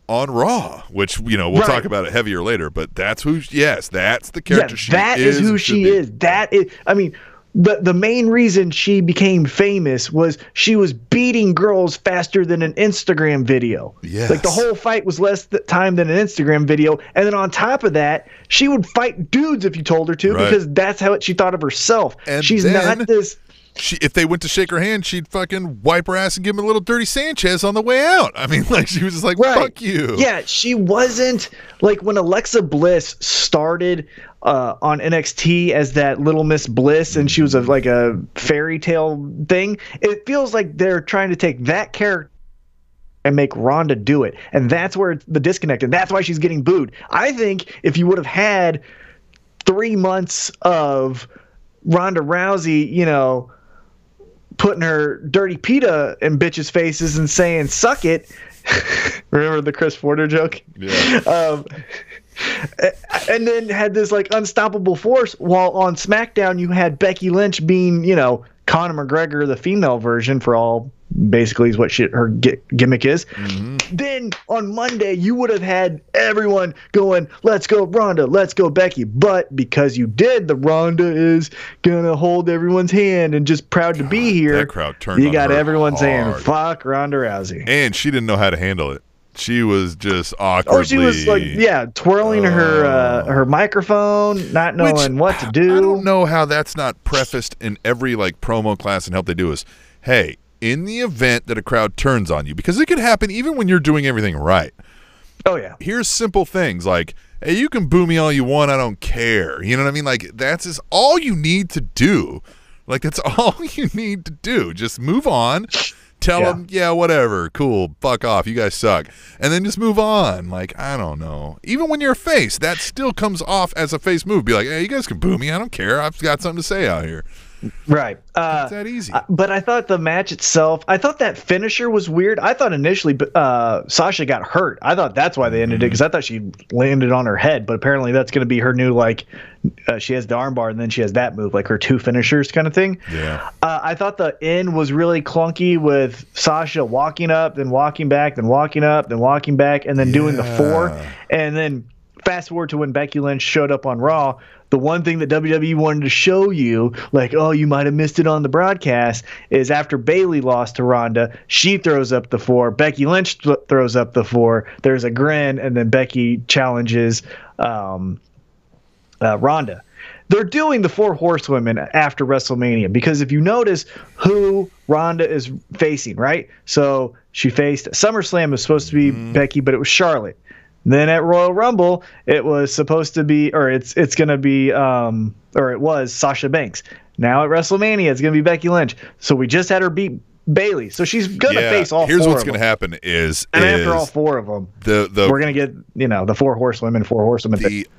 C: on Raw, which we'll talk about it heavier later. But that's that's the character she is.
B: That is who she is. That is, I mean. The main reason she became famous was she was beating girls faster than an Instagram video.
C: Yes.
B: Like, the whole fight was less time than an Instagram video. And then on top of that, she would fight dudes if you told her to, because that's how she thought of herself.
C: And
B: she's not this...
C: if they went to shake her hand, she'd fucking wipe her ass and give him a little dirty Sanchez on the way out. I mean, like, she was just like, fuck you.
B: Yeah, she wasn't... Like, when Alexa Bliss started... on NXT as that Little Miss Bliss, and she was like a fairy tale thing. It feels like they're trying to take that character and make Ronda do it, and that's where it's the disconnect, and that's why she's getting booed. I think if you would have had 3 months of Ronda Rousey, putting her dirty pita in bitches' faces and saying "suck it," remember the Chris Porter joke?
C: Yeah.
B: And then had this like unstoppable force, while on SmackDown you had Becky Lynch being, Conor McGregor, the female version, for all basically is what her gimmick is. Mm-hmm. Then on Monday you would have had everyone going, "Let's go Ronda, let's go Becky." But because you did the Ronda is gonna hold everyone's hand and just proud to be here,
C: that crowd turned
B: you
C: on
B: got
C: her
B: everyone
C: hard.
B: saying "fuck Ronda Rousey,"
C: and she didn't know how to handle it. She was just awkwardly.
B: Oh, she was like, twirling her microphone, not knowing what to do.
C: I don't know how that's not prefaced in every like promo class and help they do is, hey, in the event that a crowd turns on you, because it could happen even when you're doing everything right.
B: Oh yeah.
C: Here's simple things like, hey, you can boo me all you want, I don't care. You know what I mean? Like, that's just all you need to do. Like, that's all you need to do. Just move on. Tell them, whatever, cool, fuck off, you guys suck. And then just move on. Like, I don't know. Even when you're a face, that still comes off as a face move. Be like, hey, you guys can boo me, I don't care. I've got something to say out here.
B: Right.
C: It's that easy.
B: But I thought the match itself, I thought that finisher was weird. I thought initially Sasha got hurt. I thought that's why they ended it, because I thought she landed on her head. But apparently that's going to be her new, like, she has the armbar and then she has that move, like her two finishers kind of thing.
C: Yeah.
B: I thought the end was really clunky with Sasha walking up, then walking back, then walking up, then walking back, and then doing the 4. And then fast forward to when Becky Lynch showed up on Raw. The one thing that WWE wanted to show you, like, oh, you might have missed it on the broadcast, is after Bayley lost to Ronda, she throws up the 4. Becky Lynch throws up the 4. There's a grin, and then Becky challenges Ronda. They're doing the 4 horsewomen after WrestleMania, because if you notice who Ronda is facing, right? So she faced SummerSlam was supposed to be Becky, but it was Charlotte. Then at Royal Rumble, it was supposed to be, or it's going to be, or it was Sasha Banks. Now at WrestleMania, it's going to be Becky Lynch. So we just had her beat Bailey. So she's going to face all four of them.
C: Here's what's going to happen is...
B: And after all four of them, we're going to get, the four horsewomen.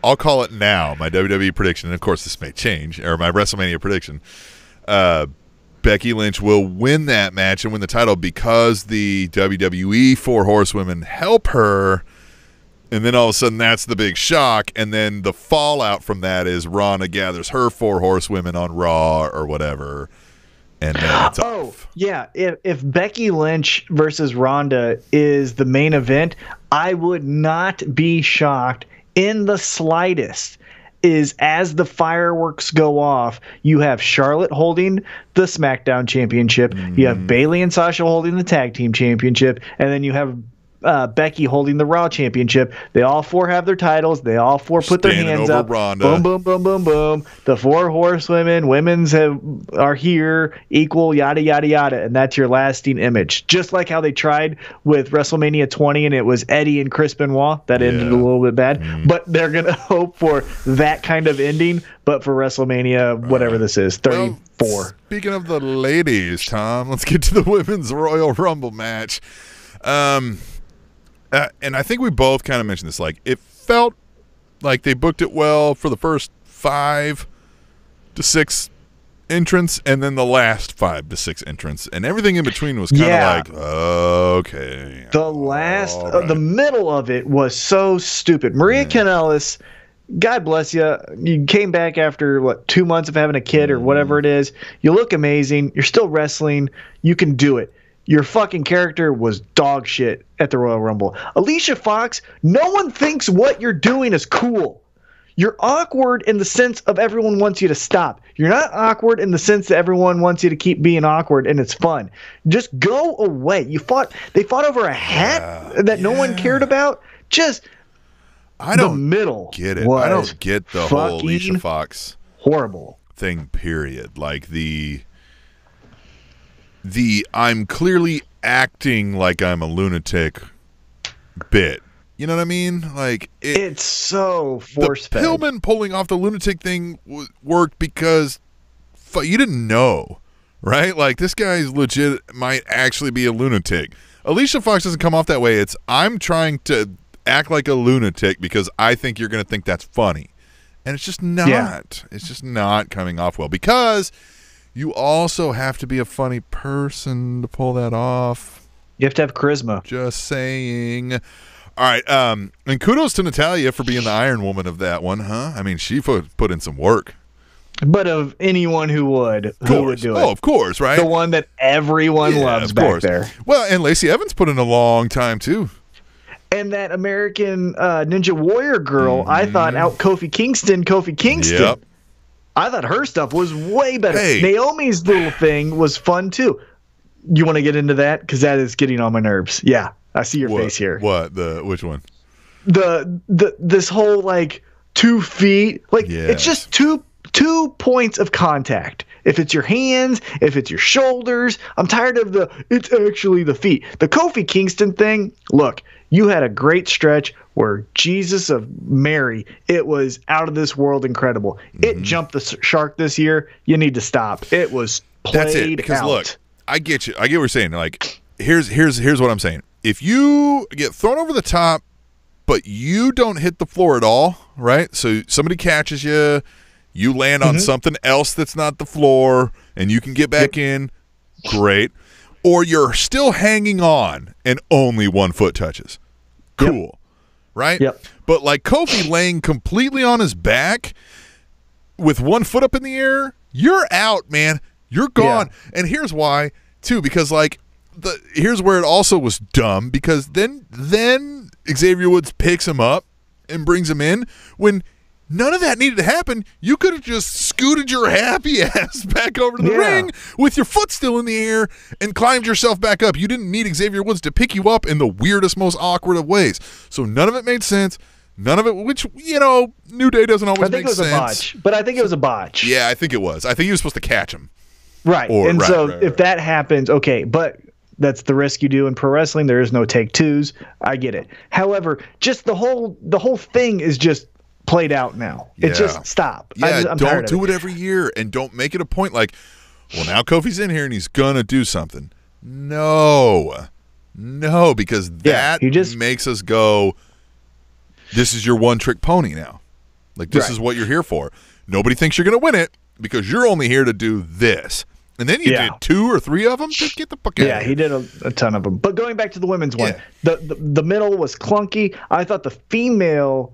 C: I'll call it now, my WWE prediction, and of course this may change, or my WrestleMania prediction. Becky Lynch will win that match and win the title because the WWE four horsewomen help her. And then all of a sudden, that's the big shock. And then the fallout from that is Ronda gathers her four horsewomen on Raw or whatever. And then it's off.
B: Yeah. If Becky Lynch versus Ronda is the main event, I would not be shocked in the slightest. Is as the fireworks go off, you have Charlotte holding the SmackDown championship. You have Bayley and Sasha holding the tag team championship. And then you have Becky holding the Raw championship. They all four have their titles. They all four put their hands up.
C: Ronda.
B: Boom, boom, boom, boom, boom. The four horsewomen, are here, equal, yada, yada, yada. And that's your lasting image. Just like how they tried with WrestleMania 20 and it was Eddie and Chris Benoit. That ended a little bit bad. But they're going to hope for that kind of ending. But for WrestleMania, whatever this is, 34.
C: Well, speaking of the ladies, Tom, let's get to the Women's Royal Rumble match. And I think we both kind of mentioned this. Like, it felt like they booked it well for the first 5 to 6 entrants, and then the last 5 to 6 entrants, and everything in between was kind of like, okay.
B: The middle of it was so stupid. Maria Kanellis, God bless you. You came back after 2 months of having a kid or whatever it is. You look amazing. You're still wrestling. You can do it. Your fucking character was dog shit at the Royal Rumble. Alicia Fox, no one thinks what you're doing is cool. You're awkward in the sense of everyone wants you to stop. You're not awkward in the sense that everyone wants you to keep being awkward and it's fun. Just go away. They fought over a hat that no one cared about.
C: I don't
B: get
C: it. I don't get the whole Alicia Fox
B: horrible
C: thing, period. Like the I'm clearly acting like I'm a lunatic bit. You know what I mean? Like
B: it's so force-fed.
C: The Pillman pulling off the lunatic thing worked because you didn't know, right? Like this guy's legit might actually be a lunatic. Alicia Fox doesn't come off that way. It's I'm trying to act like a lunatic because I think you're going to think that's funny. And it's just not. Yeah. It's just not coming off well because you also have to be a funny person to pull that off.
B: You have to have charisma.
C: Just saying. All right. And kudos to Natalya for being the Iron Woman of that one, huh? I mean, she put in some work.
B: But of anyone who would do it.
C: Oh, of course, right?
B: The one that everyone loves back there.
C: Well, and Lacey Evans put in a long time, too.
B: And that American Ninja Warrior girl, I thought out Kofi Kingston.
C: Yep.
B: I thought her stuff was way better.
C: Hey.
B: Naomi's little thing was fun, too. You want to get into that? Because that is getting on my nerves. Yeah, I see your face here.
C: What? Which one?
B: This whole, 2 feet. It's just two points of contact. If it's your hands, if it's your shoulders. I'm tired of it's actually the feet. The Kofi Kingston thing, look, you had a great stretch where Jesus of Mary, it was out of this world incredible. It jumped the shark this year. You need to stop. It was played
C: That's it. Because
B: out.
C: Look, I get you. I get what you're saying. Here's what I'm saying. If you get thrown over the top, but you don't hit the floor at all, right? So somebody catches you, you land on something else that's not the floor, and you can get back in, great. Or you're still hanging on and only 1 foot touches. Cool. Right?
B: Yep.
C: But Kofi laying completely on his back with 1 foot up in the air, you're out, man. You're gone. Yeah. And here's why, too, because here's where it also was dumb, because then Xavier Woods picks him up and brings him in when none of that needed to happen. You could have just scooted your happy ass back over to the ring with your foot still in the air and climbed yourself back up. You didn't need Xavier Woods to pick you up in the weirdest, most awkward of ways. So none of it made sense. None of it, which, New Day doesn't always make sense.
B: I think it was a botch. But I think it was a botch.
C: Yeah, I think it was. I think he was supposed to catch him.
B: Right. If that happens, okay. But That's the risk you do in pro wrestling. There is no take twos. I get it. However, just the whole thing is just played out now.
C: Yeah.
B: It's just stop.
C: Yeah,
B: I'm
C: don't do it every year, and don't make it a point like, well, now Kofi's in here and he's gonna do something. No, because that makes us go, this is your one-trick pony now. Like, this is what you're here for. Nobody thinks you're going to win it because you're only here to do this. And then you did 2 or 3 of them. Just get the fuck out of here.
B: Yeah, he did a ton of them. But going back to the women's one, the middle was clunky. I thought the female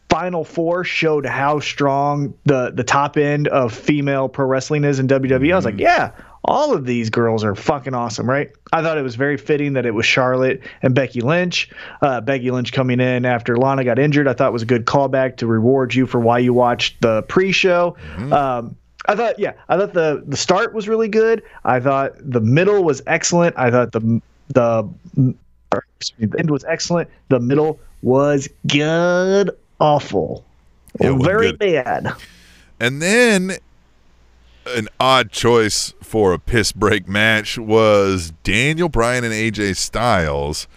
B: Final Four showed how strong the top end of female pro wrestling is in WWE. I was like, yeah, all of these girls are fucking awesome, right? I thought it was very fitting that it was Charlotte and Becky Lynch. Becky Lynch coming in after Lana got injured, I thought was a good callback to reward you for why you watched the pre-show. I thought the start was really good. I thought the middle was excellent. I thought the end was excellent. The middle was good. Awful. Very bad.
C: And then an odd choice for a piss break match was Daniel Bryan and AJ Styles.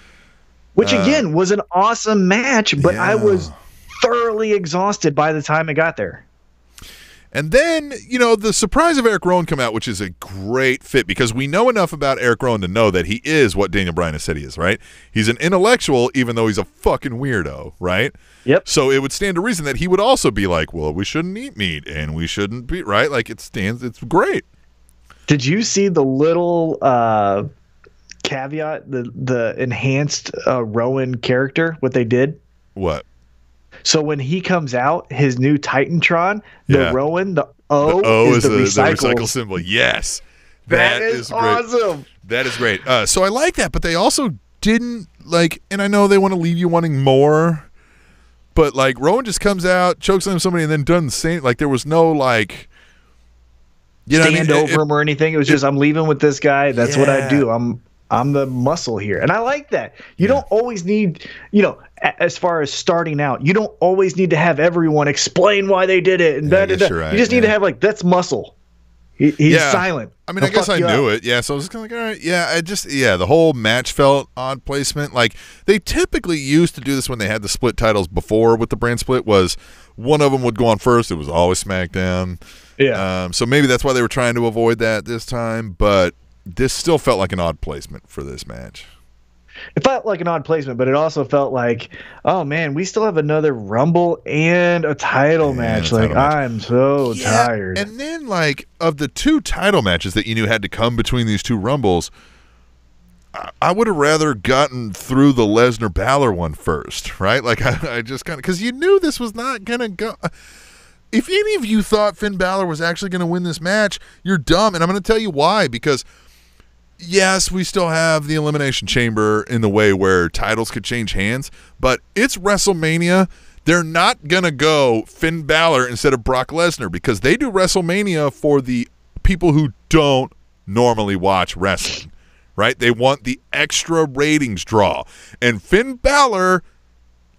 B: Which, again, was an awesome match, but I was thoroughly exhausted by the time it got there.
C: And then, the surprise of Eric Rowan come out, which is a great fit because we know enough about Eric Rowan to know that he is what Daniel Bryan has said he is, right? He's an intellectual, even though he's a fucking weirdo, right?
B: Yep.
C: So it would stand to reason that he would also be like, well, we shouldn't eat meat and we shouldn't be, right? Like, it's great.
B: Did you see the little caveat, the enhanced Rowan character, what they did?
C: What?
B: So when he comes out, his new Titantron, the Rowan, the O is the recycle
C: symbol. Yes.
B: That is
C: great.
B: awesome.
C: That is great. So I like that, but they also didn't, and I know they want to leave you wanting more, but, Rowan just comes out, chokes on somebody, and then doesn't say it. There was no,
B: stand over him or anything. It was just, I'm leaving with this guy. That's what I do. I'm the muscle here. And I like that. You don't always need, as far as starting out, you don't always need to have everyone explain why they did it. And
C: right,
B: you just need to have, that's muscle. He's silent.
C: I mean, I guess I knew it. Yeah, so I was kind of like, all right. Yeah, the whole match felt odd placement. They typically used to do this when they had the split titles before with the brand split was one of them would go on first. It was always SmackDown.
B: Yeah.
C: So maybe that's why they were trying to avoid that this time, but this still felt like an odd placement for this match.
B: It felt like an odd placement, but it also felt like, oh man, we still have another Rumble and a title match. I'm so tired.
C: And then, of the 2 title matches that you knew had to come between these 2 Rumbles, I would have rather gotten through the Lesnar Balor one first, right? I just kind of, because you knew this was not gonna go. If any of you thought Finn Balor was actually going to win this match, you're dumb, and I'm going to tell you why. Because yes, we still have the Elimination Chamber in the way where titles could change hands, but it's WrestleMania. They're not going to go Finn Balor instead of Brock Lesnar because they do WrestleMania for the people who don't normally watch wrestling, right? They want the extra ratings draw. And Finn Balor,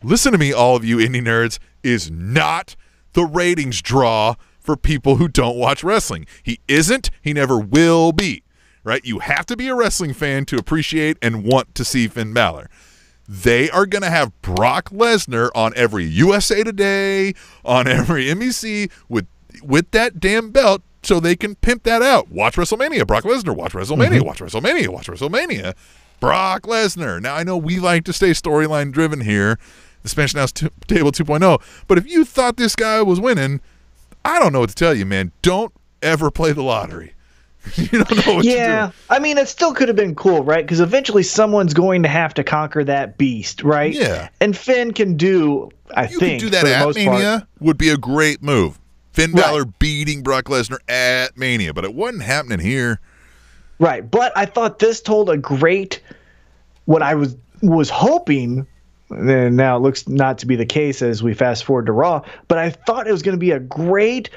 C: listen to me, all of you indie nerds, is not the ratings draw for people who don't watch wrestling. He isn't. He never will be. Right? You have to be a wrestling fan to appreciate and want to see Finn Balor. They are going to have Brock Lesnar on every USA Today, on every NBC with that damn belt so they can pimp that out. Watch WrestleMania, Brock Lesnar. Watch WrestleMania, watch WrestleMania, watch WrestleMania. Brock Lesnar. Now, I know we like to stay storyline driven here, the Spanish Announce Table 2.0, but if you thought this guy was winning, I don't know what to tell you, man. Don't ever play the lottery. You don't know what to do.
B: Yeah, I mean, it still could have been cool, right? Because eventually someone's going to have to conquer that beast, right?
C: Yeah.
B: And Finn can do, I think,
C: you could do that at Mania would be a great move. Finn Balor beating Brock Lesnar at Mania, but it wasn't happening here.
B: Right, but I thought this told a great, what I was hoping, and now it looks not to be the case as we fast forward to Raw, but I thought it was going to be a great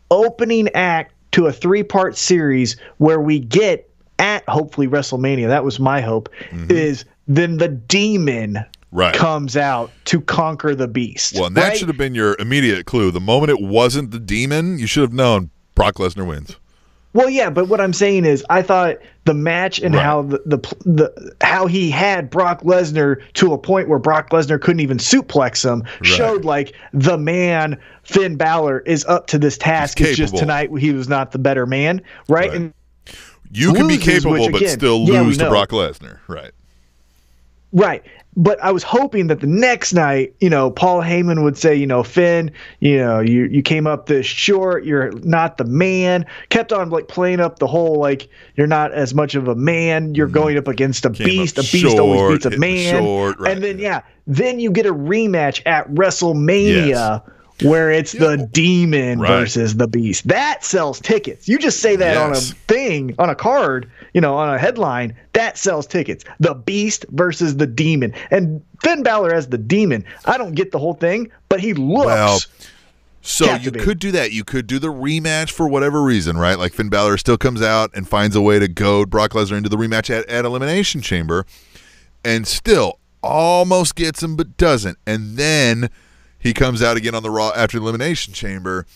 B: opening act to a 3-part series where we get at hopefully WrestleMania. That was my hope. Is then the demon comes out to conquer the beast.
C: Well, and that should have been your immediate clue. The moment it wasn't the demon, you should have known Brock Lesnar wins.
B: Well, yeah, but what I'm saying is, I thought the match and how how he had Brock Lesnar to a point where Brock Lesnar couldn't even suplex him showed like the man Finn Balor is up to this task. It's just tonight he was not the better man, right? And
C: you can be capable, but still lose to Brock Lesnar, right?
B: Right. But I was hoping that the next night, Paul Heyman would say, Finn, you came up this short. You're not the man. Kept on like playing up the whole like you're not as much of a man. You're going up against a beast. A beast always beats a man. And then then you get a rematch at WrestleMania. Where it's the demon versus the beast. That sells tickets. You just say that on a thing, on a card, on a headline, that sells tickets. The beast versus the demon. And Finn Balor as the demon, I don't get the whole thing, but he looks captivating.
C: You could do that. You could do the rematch for whatever reason, right? Like Finn Balor still comes out and finds a way to goad Brock Lesnar into the rematch at Elimination Chamber and still almost gets him but doesn't. And then he comes out again on the Raw after the Elimination Chamber,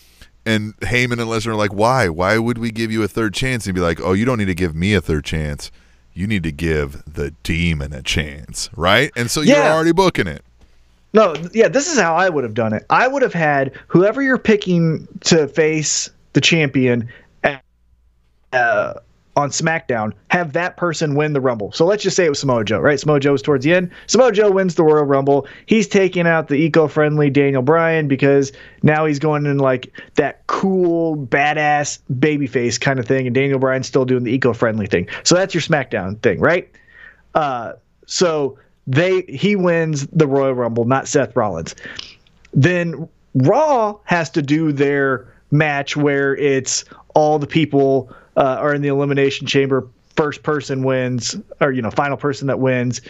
C: and Heyman and Lesnar are like, why? Why would we give you a third chance? And he'd be like, oh, you don't need to give me a third chance. You need to give the demon a chance, right? And so you're already booking it.
B: No, this is how I would have done it. I would have had whoever you're picking to face the champion on SmackDown, have that person win the Rumble. So let's just say it was Samoa Joe, right? Samoa Joe was towards the end. Samoa Joe wins the Royal Rumble. He's taking out the eco-friendly Daniel Bryan because now he's going in like that cool, badass babyface kind of thing, and Daniel Bryan's still doing the eco-friendly thing. So that's your SmackDown thing, right? So he wins the Royal Rumble, not Seth Rollins. Then Raw has to do their match where it's all the people are in the Elimination Chamber. First person wins, or final person that wins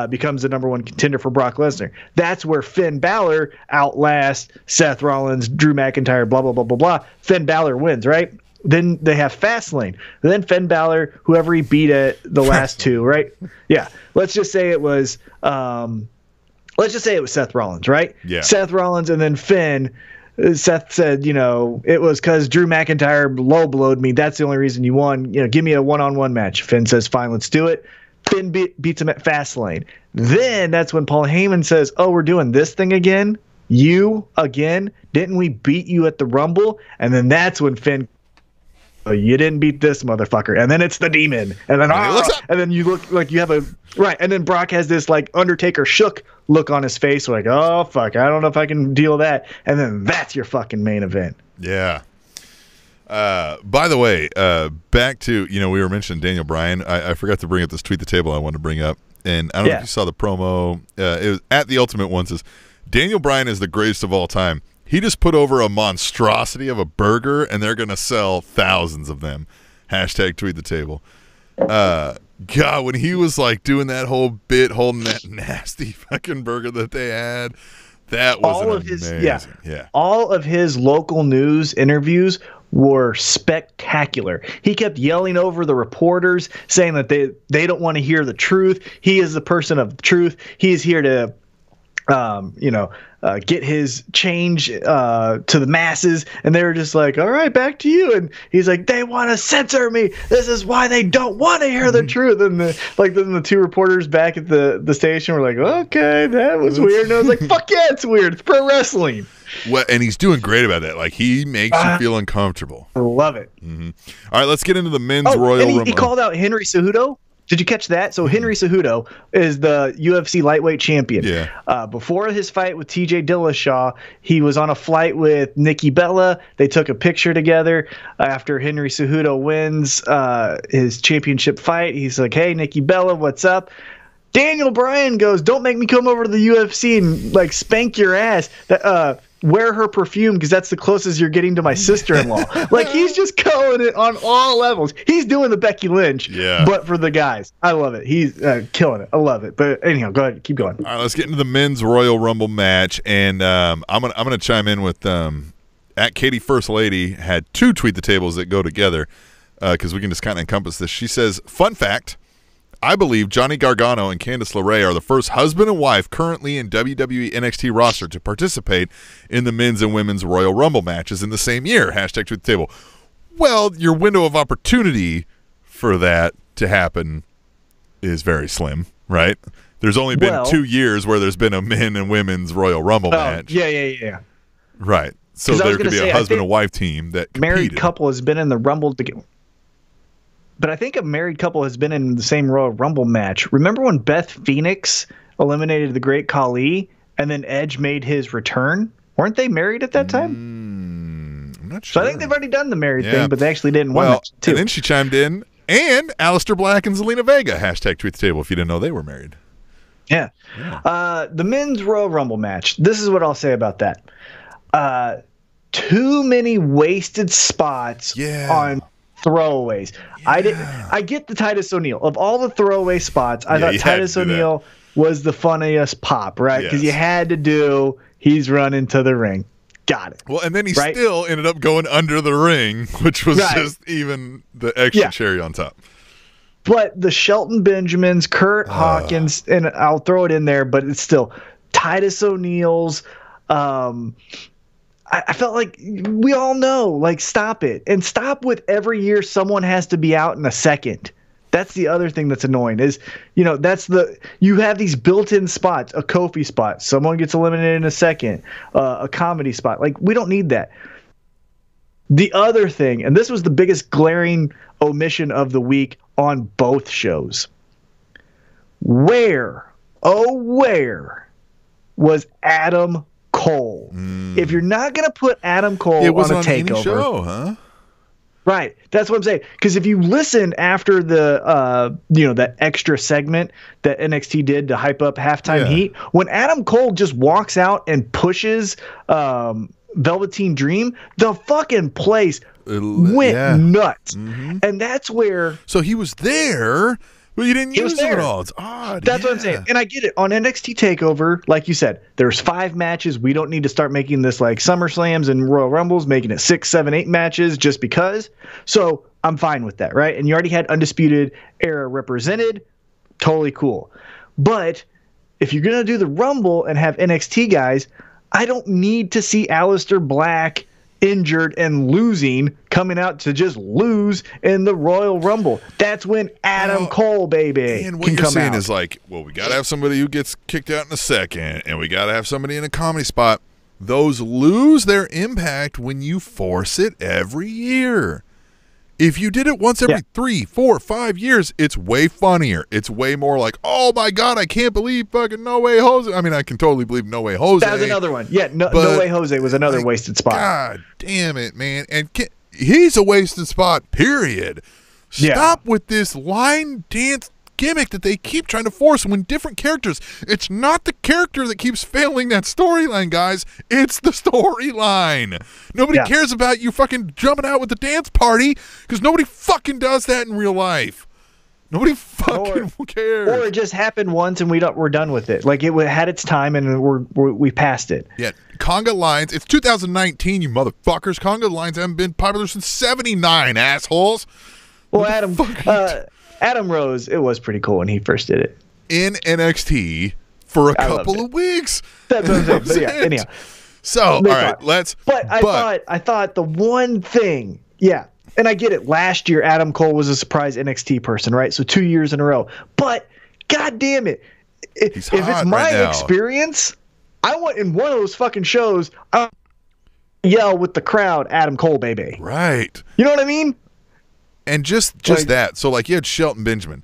B: becomes the number one contender for Brock Lesnar. That's where Finn Balor outlasts Seth Rollins, Drew McIntyre, blah blah blah blah blah. Finn Balor wins, right? Then they have Fastlane. Then Finn Balor, whoever he beat at the last two, right? Yeah. Let's just say it was Seth Rollins, right?
C: Yeah.
B: Seth Rollins and then Finn. Seth said, it was because Drew McIntyre low-blowed me. That's the only reason you won. Give me a one-on-one match. Finn says, fine, let's do it. Finn beats him at Fastlane. Then that's when Paul Heyman says, oh, we're doing this thing again? You again? Didn't we beat you at the Rumble? And then that's when Finn, oh, you didn't beat this motherfucker. And then it's the demon. And then and then you look like you have a right. And then Brock has this like Undertaker shook look on his face, like, oh fuck, I don't know if I can deal with that. And then that's your fucking main event.
C: Yeah. By the way, back to we were mentioning Daniel Bryan. I forgot to bring up this tweet the table I wanted to bring up, and I don't know if you saw the promo. It was at the Ultimate One says Daniel Bryan is the greatest of all time. He just put over a monstrosity of a burger, and they're gonna sell thousands of them. Hashtag tweet the table. God, when he was like doing that whole bit, holding that nasty fucking burger that they had, that was amazing.
B: All of his local news interviews were spectacular. He kept yelling over the reporters, saying that they don't want to hear the truth. He is the person of the truth. He is here to get his change to the masses, and they were just like, all right, back to you. And he's like, they want to censor me. This is why they don't want to hear the truth. And then the two reporters back at the station were like, okay, that was weird. And I was like, fuck yeah, it's weird. It's pro wrestling.
C: Well, and he's doing great about that. Like, he makes you feel uncomfortable.
B: I love it.
C: Mm-hmm. All right, let's get into the men's Royal Rumble.
B: He called out Henry Cejudo. Did you catch that? So Henry Cejudo is the UFC lightweight champion.
C: Yeah.
B: Before his fight with TJ Dillashaw, he was on a flight with Nikki Bella. They took a picture together after Henry Cejudo wins his championship fight. He's like, hey, Nikki Bella, what's up? Daniel Bryan goes, don't make me come over to the UFC and like spank your ass. Wear her perfume because that's the closest you're getting to my sister-in-law. Like, he's just going it on all levels. He's doing the Becky Lynch, but for the guys. I love it. He's killing it. I love it. But anyhow, go ahead, keep going.
C: All right, let's get into the men's Royal Rumble match, and I'm gonna chime in with at Katie First Lady had two tweet the tables that go together because we can just kind of encompass this. She says, fun fact. I believe Johnny Gargano and Candice LeRae are the first husband and wife currently in WWE NXT roster to participate in the men's and women's Royal Rumble matches in the same year. Hashtag Truth Table. Well, your window of opportunity for that to happen is very slim, right? There's only been 2 years where there's been a men and women's Royal Rumble match.
B: Yeah.
C: Right. So there could be a husband and wife team that competed.
B: Married couple has been in the Rumble together. But I think a married couple has been in the same Royal Rumble match. Remember when Beth Phoenix eliminated the Great Khali and then Edge made his return? Weren't they married at that time?
C: I'm not sure.
B: So I think they've already done the married thing, but they actually didn't one match too.
C: And then she chimed in, and Aleister Black and Zelina Vega, #tweet the table if you didn't know they were married.
B: Yeah. The men's Royal Rumble match. This is what I'll say about that. Too many wasted spots on throwaways. I get the Titus O'Neil. Of all the throwaway spots, I thought Titus O'Neil was the funniest pop, right? Because you had to do, he's running to the ring. Got it.
C: Well, and then he still ended up going under the ring, which was just even the extra cherry on top.
B: But the Shelton Benjamins, Kurt Hawkins, and I'll throw it in there, but it's still Titus O'Neil's. I felt like we all know, like, stop it. And stop with every year someone has to be out in a second. That's the other thing that's annoying is, you have these built-in spots, a Kofi spot, someone gets eliminated in a second, a comedy spot. Like, we don't need that. The other thing, and this was the biggest glaring omission of the week on both shows. Where was Adam Cole? If you're not going to put Adam Cole on a takeover,
C: any show, huh?
B: Right. That's what I'm saying. Because if you listen after the that extra segment that NXT did to hype up Halftime Heat, when Adam Cole just walks out and pushes Velveteen Dream, the fucking place went nuts. Mm-hmm. And that's where.
C: So he was there. Well, you didn't use him at all. It's odd.
B: That's what I'm saying. And I get it. On NXT TakeOver, like you said, there's 5 matches. We don't need to start making this like SummerSlams and Royal Rumbles, making it 6, 7, 8 matches just because. So I'm fine with that, right? And you already had Undisputed Era represented. Totally cool. But if you're going to do the Rumble and have NXT guys, I don't need to see Aleister Black injured and losing, coming out to just lose in the Royal Rumble. That's when Adam Cole, baby,
C: and what
B: can
C: you're
B: come
C: saying
B: out.
C: is like, well, we got to have somebody who gets kicked out in a second, and we got to have somebody in a comedy spot. Those lose their impact when you force it every year. If you did it once every 3, 4, 5 years, it's way funnier. It's way more like, oh my God, I can't believe fucking No Way Jose. I mean, I can totally believe No Way Jose.
B: That was another one. Yeah, No Way Jose was another wasted spot.
C: God damn it, man. And he's a wasted spot, period. Stop with this line dance gimmick that they keep trying to force when different characters. It's not the character that keeps failing that storyline, guys. It's the storyline. Nobody cares about you fucking jumping out with the dance party because nobody fucking does that in real life. Nobody fucking cares.
B: Or it just happened once and we're done with it. Like it had its time and we passed it.
C: Yeah, conga lines. It's 2019, you motherfuckers. Conga lines haven't been popular since '79, assholes.
B: Well, Adam Rose, it was pretty cool when he first did it.
C: In NXT for a couple of weeks.
B: That's what I'm saying. But anyhow.
C: So, all right, let's.
B: But I thought the one thing, and I get it. Last year, Adam Cole was a surprise NXT person, right? So 2 years in a row. But, God damn it. If it's my experience, I want in one of those fucking shows, I'll yell with the crowd, Adam Cole, baby.
C: Right.
B: You know what I mean?
C: And just like, that. So, like, you had Shelton Benjamin.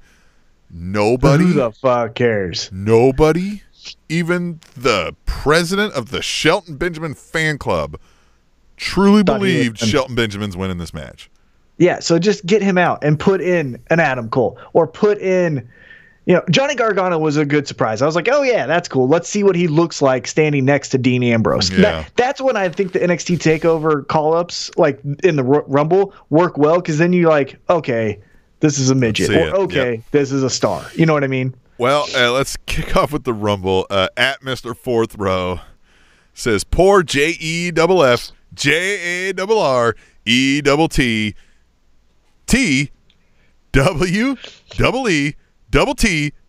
C: Nobody.
B: Who the fuck cares?
C: Nobody, even the president of the Shelton Benjamin fan club, truly believed Shelton Benjamin's winning this match.
B: Yeah, so just get him out and put in an Adam Cole. Or put in, Johnny Gargano was a good surprise. I was like, oh, yeah, that's cool. Let's see what he looks like standing next to Dean Ambrose.
C: Yeah.
B: That's when I think the NXT TakeOver call-ups, like in the Rumble, work well, because then you're like, okay, this is a midget. Or, this is a star. You know what I mean?
C: Well, let's kick off with the Rumble. At Mr. Fourth Row says, poor JEFF, JARR, ETT, TWEE,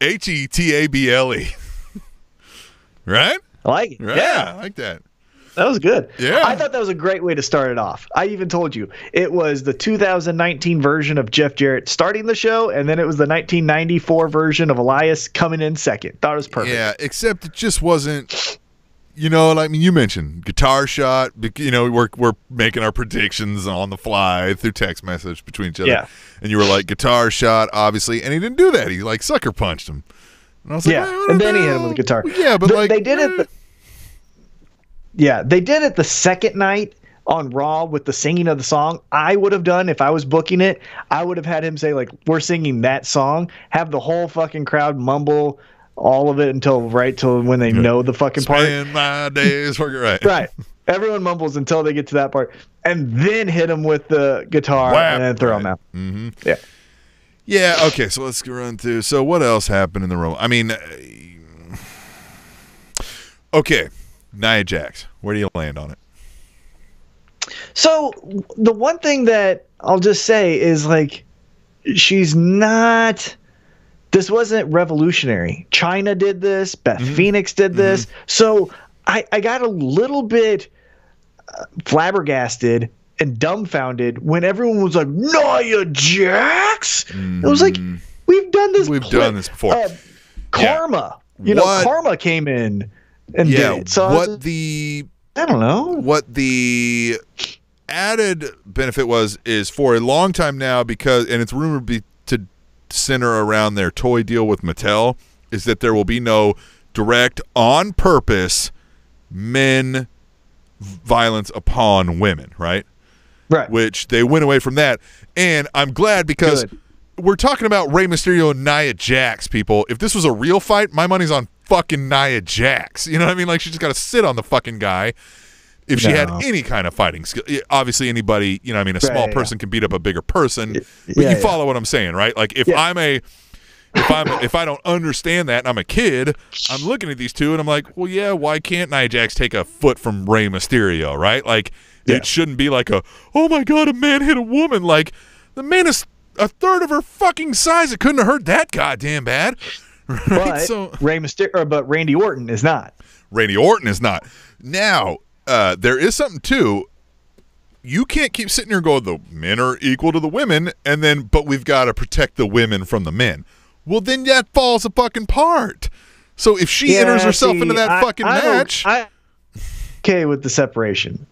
C: TTHETABLE. Right?
B: I like it.
C: Right? Yeah, I like that.
B: That was good.
C: Yeah.
B: I thought that was a great way to start it off. I even told you it was the 2019 version of Jeff Jarrett starting the show, and then it was the 1994 version of Elias coming in second. Thought it was perfect.
C: Yeah, except it just wasn't. I mean, you mentioned guitar shot. We're making our predictions on the fly through text message between each other.
B: Yeah.
C: And you were like, guitar shot, obviously, and he didn't do that. He like sucker punched him. And I was like,
B: and then he hit him with the guitar.
C: Yeah, but
B: they did it. They did it the second night on Raw with the singing of the song. I would have done if I was booking it. I would have had him say like, "We're singing that song." Have the whole fucking crowd mumble all of it until when they know the fucking part.
C: Spend my days working right.
B: Right. Everyone mumbles until they get to that part, and then hit him with the guitar and then throw him out.
C: Mm-hmm.
B: Yeah.
C: Yeah. Okay. So let's run through. So what else happened in the room? I mean, okay. Nia Jax, where do you land on it?
B: So the one thing that I'll just say is like, she's not. This wasn't revolutionary. China did this. Beth Phoenix did this. So I got a little bit flabbergasted and dumbfounded when everyone was like, Nia Jax? It was like, we've done this.
C: We've done this before.
B: Karma. Karma came in and did it. So I don't know.
C: What the added benefit is for a long time now, and it's rumored to center around their toy deal with Mattel, is that there will be no direct, on purpose, men violence upon women, right?
B: Right.
C: Which they went away from that. And I'm glad because we're talking about Rey Mysterio and Nia Jax, people. If this was a real fight, my money's on fucking Nia Jax. You know what I mean? Like, she just got to sit on the fucking guy. If she had any kind of fighting skill, obviously anybody, a small person can beat up a bigger person. But you follow what I'm saying, right? Like if I don't understand that and I'm a kid, I'm looking at these two and I'm like, well, yeah, why can't Nia Jax take a foot from Rey Mysterio, right? Like it shouldn't be like oh my God, a man hit a woman. Like the man is a third of her fucking size. It couldn't have hurt that goddamn bad. Right?
B: But but Randy Orton is not.
C: Randy Orton is not. Now, there is something too. You can't keep sitting here going, the men are equal to the women, but we've got to protect the women from the men. Well, then that falls apart. So if she enters herself into that fucking match,
B: I'm okay with the separation.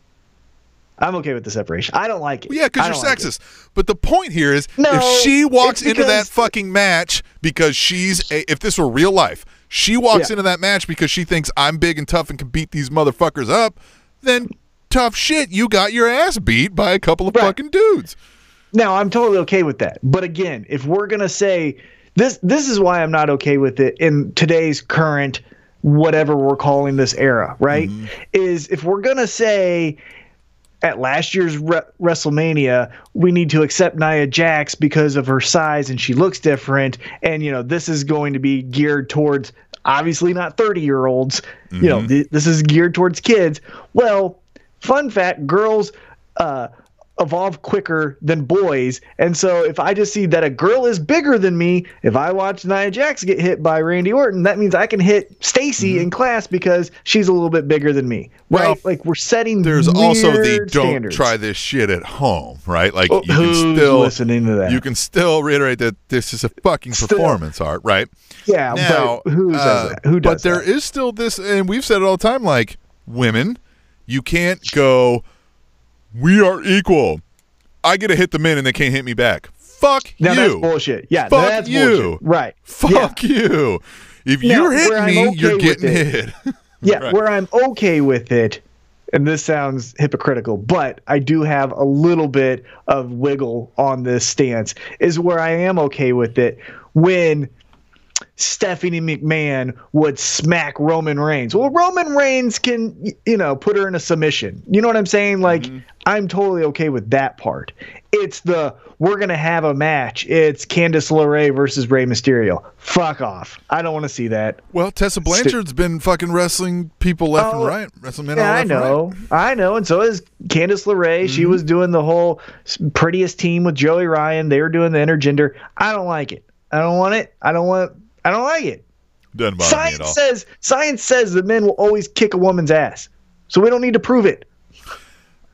B: I'm okay with the separation. I don't like it.
C: Yeah, because you're sexist. But the point here is, if she walks into that fucking match because if this were real life, she walks into that match because she thinks I'm big and tough and can beat these motherfuckers up, then tough shit, you got your ass beat by a couple of fucking dudes.
B: Now, I'm totally okay with that. But again, if we're going to say, this is why I'm not okay with it in today's current, whatever we're calling this era, right? Is if we're going to say at last year's WrestleMania, we need to accept Nia Jax because of her size and she looks different. And, this is going to be geared towards obviously not 30-year-olds. This is geared towards kids. Well, fun fact, girls evolve quicker than boys. And so if I just see that a girl is bigger than me, if I watch Nia Jax get hit by Randy Orton, that means I can hit Stacy in class because she's a little bit bigger than me. Right?
C: Well,
B: like we're setting
C: there's also the don't
B: standards.
C: Try this shit at home, right? Like you can
B: who's
C: still
B: listening to that?
C: You can still reiterate that this is a fucking performance art, right?
B: Yeah,
C: now,
B: but who says that? Who does
C: But there is still this, and we've said it all the time, like, women, you can't go, we are equal. I get to hit the men and they can't hit me back. Fuck you.
B: That's bullshit. Yeah,
C: fuck
B: that's
C: you.
B: Bullshit. Right.
C: Fuck you. If you're hitting me, you're getting hit.
B: Yeah,
C: right.
B: Where I'm okay with it, and this sounds hypocritical, but I do have a little bit of wiggle on this stance, is where I am okay with it when Stephanie McMahon would smack Roman Reigns. Well, Roman Reigns can, put her in a submission. You know what I'm saying? Like, I'm totally okay with that part. It's we're going to have a match. It's Candice LeRae versus Rey Mysterio. Fuck off. I don't want to see that.
C: Well, Tessa Blanchard's been fucking wrestling people left and right.
B: I know. And so is Candice LeRae. She was doing the whole prettiest team with Joey Ryan. They were doing the intergender. I don't like it. I don't want it. I don't like it.
C: Doesn't bother me at all.
B: Science says that men will always kick a woman's ass. so we don't need to prove it.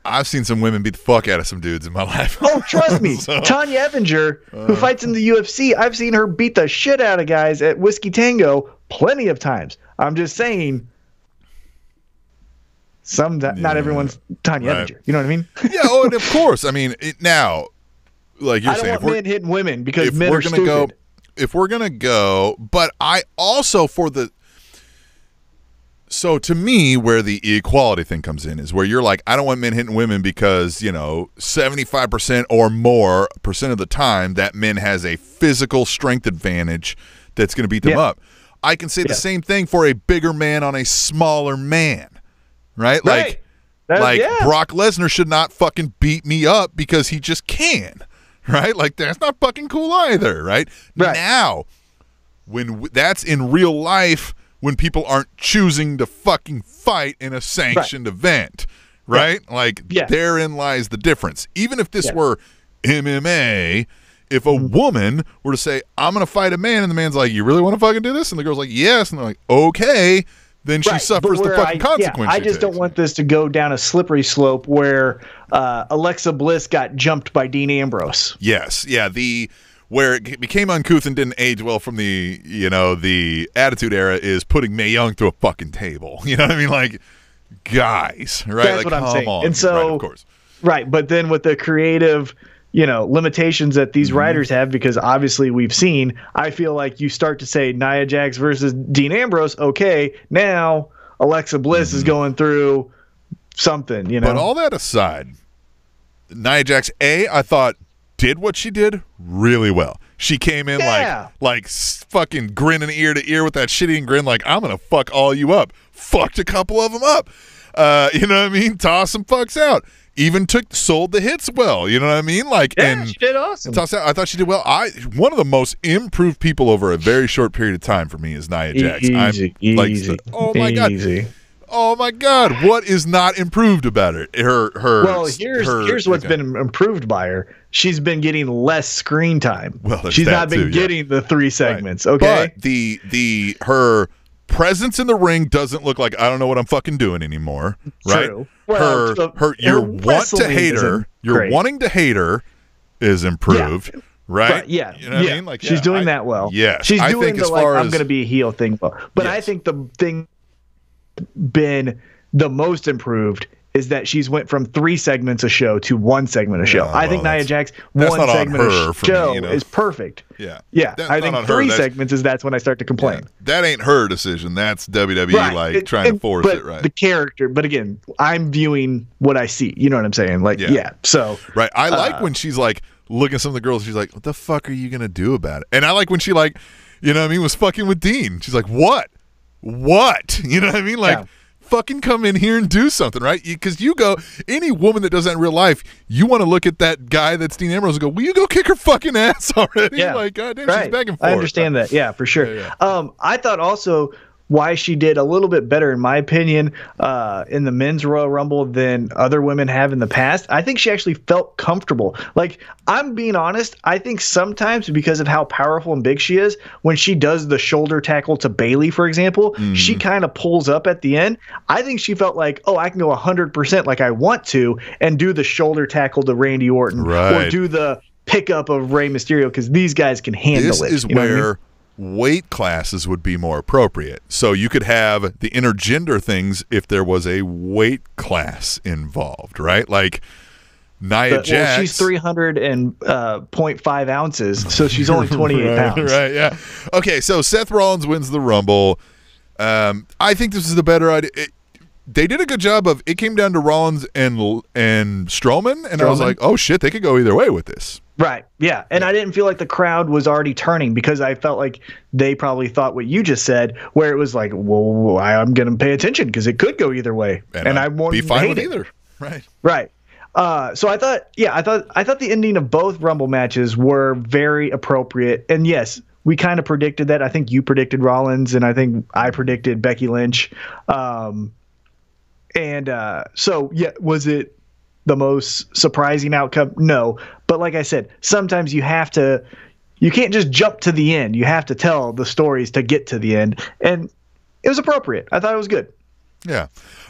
C: I've seen some women beat the fuck out of some dudes in my life.
B: Oh, trust me. Tanya Evinger, who fights in the UFC, I've seen her beat the shit out of guys at Whiskey Tango plenty of times. I'm just saying, not everyone's Tanya Evinger. You know what I mean?
C: Yeah, and of course. I mean, now, like you're saying,
B: I don't want men hitting women because men are stupid.
C: If we're going to go, but I also so to me, where the equality thing comes in is where you're like, I don't want men hitting women because, 75% or more % of the time that men has a physical strength advantage that's going to beat them up. I can say the same thing for a bigger man on a smaller man, right? Like Brock Lesnar should not fucking beat me up because he just can, right? Like that's not fucking cool either, right? Now, when that's in real life, when people aren't choosing to fucking fight in a sanctioned event, right? Like, therein lies the difference. Even if this were MMA, if a woman were to say, I'm going to fight a man, and the man's like, you really want to fucking do this? And the girl's like, yes. And they're like, okay. Then she suffers the fucking consequences.
B: I just don't want this to go down a slippery slope where Alexa Bliss got jumped by Dean Ambrose.
C: Yes. Yeah. Where it became uncouth and didn't age well from the Attitude Era is putting Mae Young through a fucking table. You know what I mean? Like, guys, right?
B: That's what I'm saying.
C: On.
B: And so,
C: right, of course.
B: Right, but then with the creative, limitations that these writers have, because obviously we've seen, I feel like you start to say Nia Jax versus Dean Ambrose, okay, now Alexa Bliss is going through something,
C: But all that aside, Nia Jax, I thought, did what she did really well. She came in like fucking grinning ear to ear with that shitty grin, like, I'm gonna fuck all you up. Fucked a couple of them up. You know what I mean? Toss some fucks out. Even sold the hits well. You know what I mean? Like, and
B: she did awesome.
C: I thought she did well. One of the most improved people over a very short period of time for me is Nia Jax.
B: Easy.
C: Oh my god. Oh my God! What is not improved about it?
B: Here's what's been improved by her. She's been getting less screen time.
C: Well,
B: she's not been getting the 3 segments. Right. Okay,
C: but her presence in the ring doesn't look like I don't know what I'm fucking doing anymore. Right?
B: True. Well,
C: your want to hate her. Your wanting to hate her is improved. Yeah. Right?
B: Yeah.
C: You know what I mean? Like
B: she's doing that well.
C: Yeah.
B: She's doing the I'm going to be a heel thing well. But I think the thing been the most improved is that she's went from 3 segments a show to 1 segment a show. I think Nia Jax 1 segment a show is perfect.
C: Yeah.
B: I think 3 segments that's when I start to complain.
C: Yeah. That ain't her decision. That's WWE trying to force it, right?
B: The character, but again, I'm viewing what I see. You know what I'm saying? Like, so
C: right. I like when she's like looking at some of the girls. She's like, "What the fuck are you gonna do about it?" And I like when she was fucking with Dean. She's like, "What? You know what I mean? Like, fucking come in here and do something, right? Because any woman that does that in real life, you want to look at that guy that's Dean Ambrose and go, will you go kick her fucking ass already?
B: Yeah.
C: Like, goddamn, she's back and forth.
B: I understand that. Yeah, for sure. Yeah. I thought also why she did a little bit better, in my opinion, in the men's Royal Rumble than other women have in the past. I think she actually felt comfortable. Like, I'm being honest, I think sometimes because of how powerful and big she is, when she does the shoulder tackle to Bayley, for example, she kind of pulls up at the end. I think she felt like, I can go 100% like I want to and do the shoulder tackle to Randy Orton or do the pickup of Rey Mysterio because these guys can handle it.
C: This is where weight classes would be more appropriate. So you could have the intergender things if there was a weight class involved, right? Like Nia Jax.
B: Well, she's 300.5 ounces, so she's only 28 pounds.
C: Right, yeah. Okay, so Seth Rollins wins the Rumble. I think this is the better idea. They did a good job of it came down to Rollins and Strowman, and I was like, oh shit, they could go either way with this.
B: Right, yeah. And I didn't feel like the crowd was already turning because I felt like they probably thought what you just said, where it was like, well, I'm going to pay attention because it could go either way. And I won't
C: be fine with
B: it.
C: either. Right.
B: Right. So I thought the ending of both Rumble matches were very appropriate. And yes, we kind of predicted that. I think you predicted Rollins, and I think I predicted Becky Lynch. So was it the most surprising outcome? No. But like I said, sometimes you can't just jump to the end. You have to tell the stories to get to the end. And it was appropriate. I thought it was good.
C: Yeah.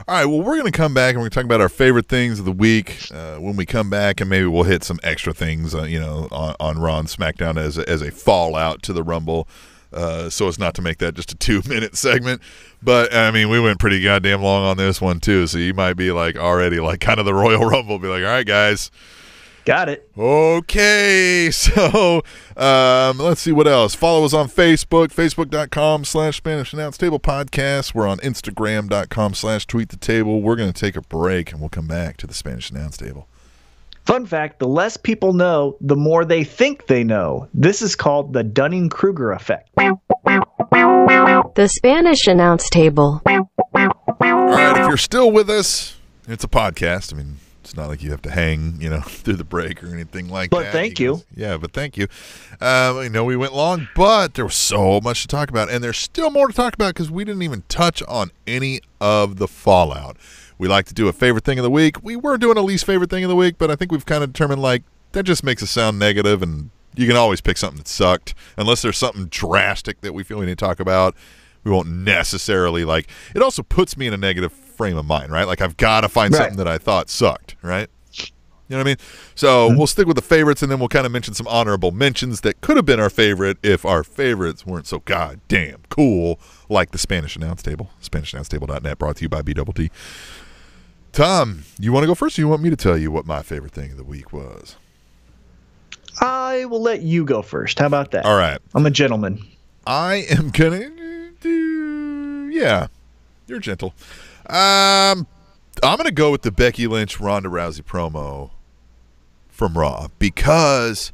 C: All right. Well, we're going to come back and we're going to talk about our favorite things of the week when we come back, and maybe we'll hit some extra things, on Raw and SmackDown as a fallout to the Rumble, so as not to make that just a 2-minute segment. But I mean, we went pretty goddamn long on this one too, so you might be like already like kind of the Royal Rumble, be like, all right, guys.
B: Got it.
C: Okay, so let's see what else. Follow us on Facebook, facebook.com/Spanish Announce Table Podcast. We're on Instagram.com/Tweet the Table. We're going to take a break, and we'll come back to the Spanish Announce Table.
B: Fun fact, the less people know, the more they think they know. This is called the Dunning-Kruger effect.
A: The Spanish Announce Table.
C: All right, if you're still with us, it's a podcast. I mean, it's not like you have to hang, through the break or anything like that.
B: But thank you.
C: Yeah, but thank you. I know we went long, but there was so much to talk about, and there's still more to talk about because we didn't even touch on any of the fallout. We like to do a favorite thing of the week. We were doing a least favorite thing of the week, but I think we've kind of determined, like, that just makes us sound negative, and you can always pick something that sucked. Unless there's something drastic that we feel we need to talk about, we won't necessarily, like, it also puts me in a negative frame of mind, right? Like, I've got to find something that I thought sucked, right? You know what I mean? So we'll stick with the favorites, and then we'll kind of mention some honorable mentions that could have been our favorite if our favorites weren't so goddamn cool, like the Spanish Announce Table. SpanishAnnounceTable.net, brought to you by BTT. Tom, you want to go first, or you want me to tell you what my favorite thing of the week was?
B: I will let you go first. How about that?
C: All right.
B: I'm a gentleman.
C: I am going to do... Yeah, you're gentle. I'm going to go with the Becky Lynch Ronda Rousey promo from Raw, because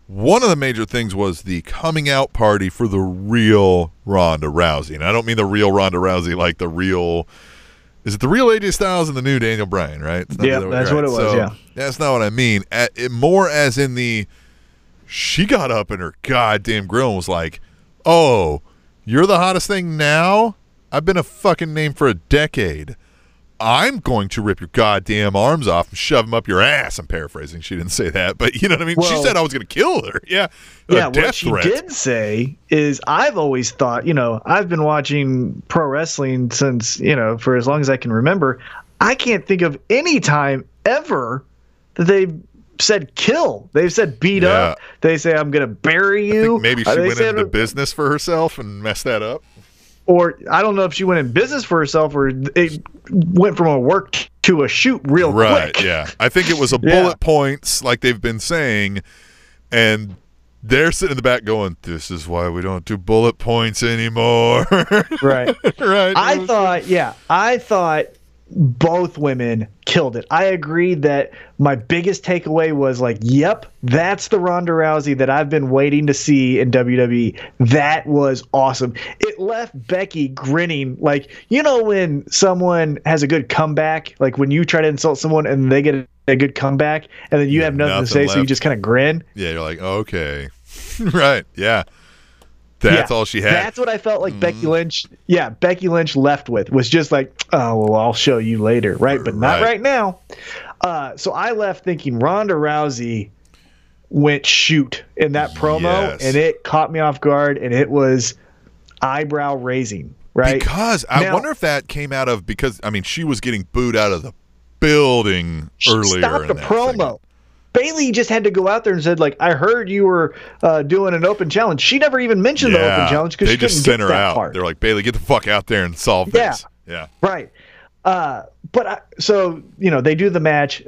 C: one of the major things was the coming out party for the real Ronda Rousey. And I don't mean the real Ronda Rousey like the real... Is it the real AJ Styles and the new Daniel Bryan, right?
B: Yeah, that's what it was, yeah.
C: That's not what I mean. More as in she got up in her goddamn grill and was like, oh, you're the hottest thing now? I've been a fucking name for a decade. I'm going to rip your goddamn arms off and shove them up your ass. I'm paraphrasing. She didn't say that, but you know what I mean? Well, she said I was going to kill her. Yeah.
B: Yeah, what she did say is, I've always thought, I've been watching pro wrestling since, for as long as I can remember. I can't think of any time ever that they've said kill. They've said beat up. They say, I'm going to bury you.
C: I think maybe she went into business for herself and messed that up.
B: Or I don't know if she went in business for herself, or it went from a work to a shoot real quick.
C: Right, yeah. I think it was a bullet points, like they've been saying, and they're sitting in the back going, this is why we don't do bullet points anymore.
B: Right.
C: Right.
B: I thought both women killed it. I agree that my biggest takeaway was like, yep, that's the Ronda Rousey that I've been waiting to see in WWE. That was awesome. It left Becky grinning, like, when someone has a good comeback, like when you try to insult someone and they get a good comeback, and then you have nothing to say, left. So you just kind of grin.
C: Yeah, you're like, okay. Right, yeah. That's all she had.
B: That's what I felt like Becky Lynch. Yeah, Becky Lynch left with was just like, oh, well, I'll show you later, right? But not right now. So I left thinking Ronda Rousey went shoot in that promo, and it caught me off guard, and it was eyebrow raising, right?
C: Because I wonder if that came out of she was getting booed out of the building earlier.
B: Stop the promo. Segment. Bayley just had to go out there and said, like, I heard you were doing an open challenge. She never even mentioned the open challenge because she couldn't get that part.
C: They're like, Bayley, get the fuck out there and solve this. Yeah.
B: Right. So they do the match.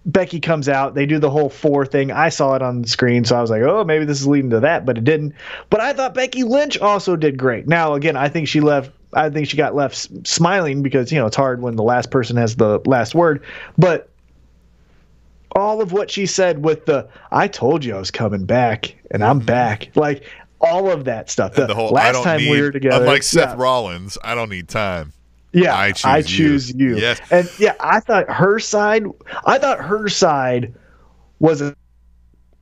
B: Becky comes out. They do the whole 4 thing. I saw it on the screen, so I was like, oh, maybe this is leading to that, but it didn't. But I thought Becky Lynch also did great. Now, again, I think she got left smiling because, it's hard when the last person has the last word. But all of what she said with I told you I was coming back, and I'm back. Like, all of that stuff. The whole, last time we were together.
C: Unlike Seth Rollins, I don't need time.
B: Yeah, I choose you.
C: Yes.
B: And I thought her side was a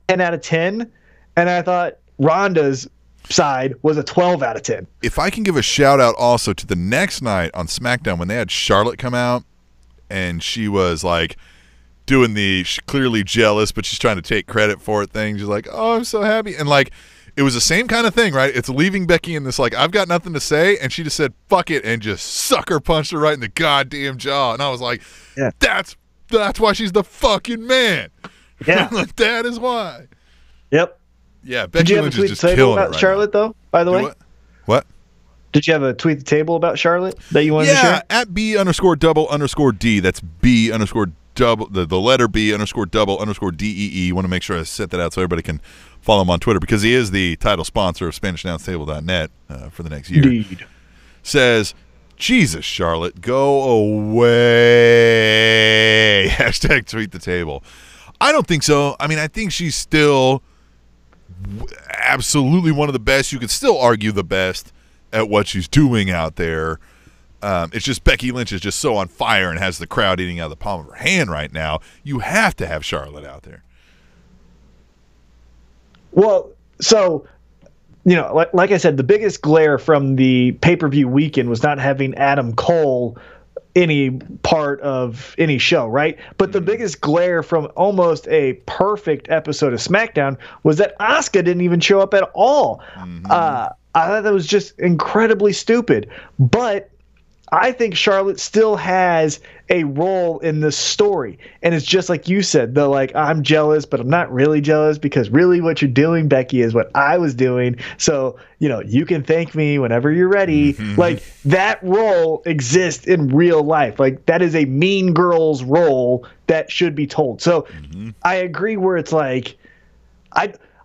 B: 10 out of 10, and I thought Ronda's side was a 12 out of 10.
C: If I can give a shout out also to the next night on SmackDown when they had Charlotte come out, and she was like doing she's clearly jealous, but she's trying to take credit for it thing. She's like, oh, I'm so happy. And like, it was the same kind of thing, right? It's leaving Becky in this, like, I've got nothing to say, and she just said, fuck it, and just sucker punched her right in the goddamn jaw. And I was like, that's why she's the fucking man.
B: Yeah.
C: Like, that is why.
B: Yep.
C: Yeah, Becky Lynch is just killing it right
B: Charlotte, though, by the way?
C: What?
B: Did you have a tweet the table about Charlotte that you wanted to share?
C: Yeah, at B_double_D. That's B_double, the letter B_double_DEE. Want to make sure I set that out so everybody can follow him on Twitter, because he is the title sponsor of SpanishAnnounceTable.net for the next year.
B: Indeed.
C: Says, Jesus, Charlotte, go away. Hashtag tweet the table. I don't think so. I mean, I think she's still absolutely one of the best. You could still argue the best at what she's doing out there. It's just Becky Lynch is just so on fire and has the crowd eating out of the palm of her hand right now. You have to have Charlotte out there.
B: Well, so, you know, like I said, the biggest glare from the pay-per-view weekend was not having Adam Cole any part of any show, right? But the biggest glare from almost a perfect episode of SmackDown was that Asuka didn't even show up at all. I thought that was just incredibly stupid. But I think Charlotte still has a role in this story. And it's just like you said, the like, I'm jealous, but I'm not really jealous, because really what you're doing, Becky, is what I was doing. So, you know, you can thank me whenever you're ready. Like, that role exists in real life. Like, that is a Mean Girls role that should be told. So I agree where it's like,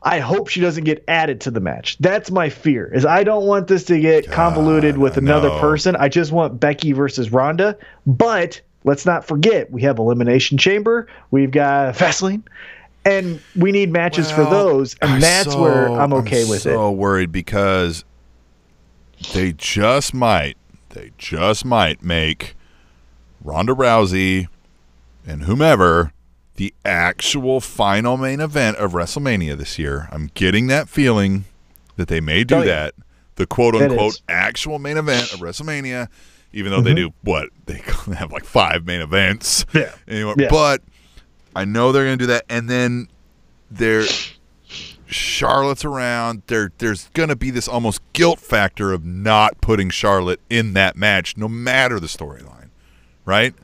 B: I hope she doesn't get added to the match. That's my fear, is I don't want this to get convoluted with another person. I just want Becky versus Ronda. But let's not forget, we have Elimination Chamber. We've got Fastlane. And we need matches for those. And that's where I'm okay with it. I'm
C: so worried, because they just might make Ronda Rousey and whomever the actual final main event of WrestleMania this year. I'm getting that feeling that they may do that. The quote-unquote actual main event of WrestleMania, even though they do, they have like 5 main events.
B: Yeah.
C: Anyway, but I know they're going to do that. And then Charlotte's around. There's going to be this almost guilt factor of not putting Charlotte in that match, no matter the storyline, right?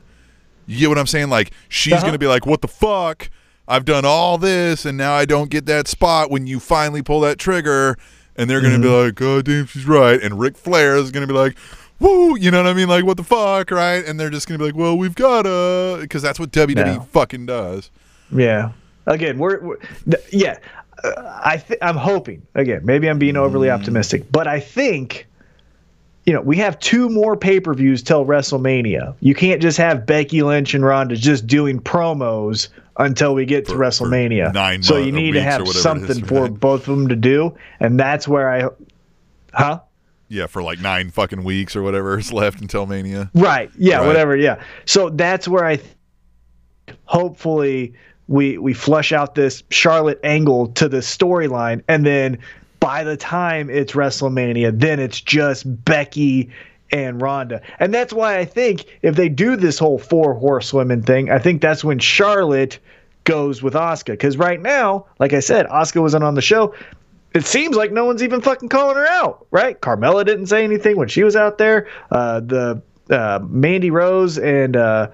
C: You get what I'm saying? Like, she's going to be like, what the fuck? I've done all this, and now I don't get that spot when you finally pull that trigger. And they're going to be like, God damn, she's right. And Ric Flair is going to be like, woo, you know what I mean? Like, what the fuck, right? And they're just going to be like, well, we've got to, because that's what WWE fucking does.
B: Yeah. Again, I'm hoping, again, maybe I'm being overly optimistic, but I think, you know, we have 2 more pay-per-views till WrestleMania. You can't just have Becky Lynch and Ronda just doing promos until we get to WrestleMania.
C: 9 months,
B: so you need to have something for both of them to do, and that's where
C: Yeah, for like 9 fucking weeks or whatever is left until Mania.
B: Right. Yeah, right. Whatever, yeah. So that's where hopefully we flush out this Charlotte angle to the storyline, and then by the time it's WrestleMania, then it's just Becky and Ronda. And that's why I think if they do this whole 4 horsewomen thing, I think that's when Charlotte goes with Asuka. Because right now, like I said, Asuka wasn't on the show. It seems like no one's even fucking calling her out, right? Carmella didn't say anything when she was out there. The Mandy Rose and the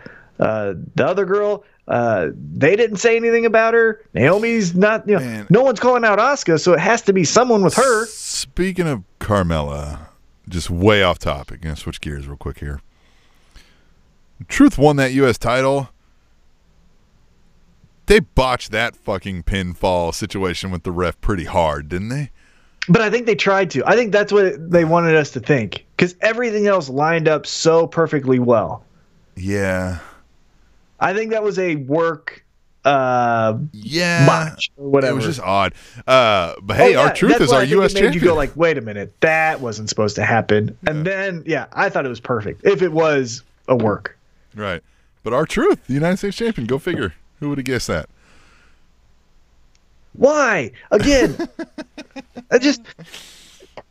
B: other girl, they didn't say anything about her. Naomi's not, you know, man, no one's calling out Asuka, so it has to be someone with her.
C: Speaking of Carmella, just way off topic, gonna switch gears real quick here. Truth won that U.S. title. They botched that fucking pinfall situation with the ref pretty hard, didn't they?
B: But I think they tried to. I think that's what they wanted us to think, because everything else lined up so perfectly well.
C: Yeah.
B: I think that was a work botch or whatever.
C: It was just odd. But hey, our Truth is our U.S. champion.
B: You go like, wait a minute, that wasn't supposed to happen. Yeah. And then, I thought it was perfect. If it was a work.
C: Right. But our Truth, the United States champion, go figure. Who would have guessed that?
B: Why? Again,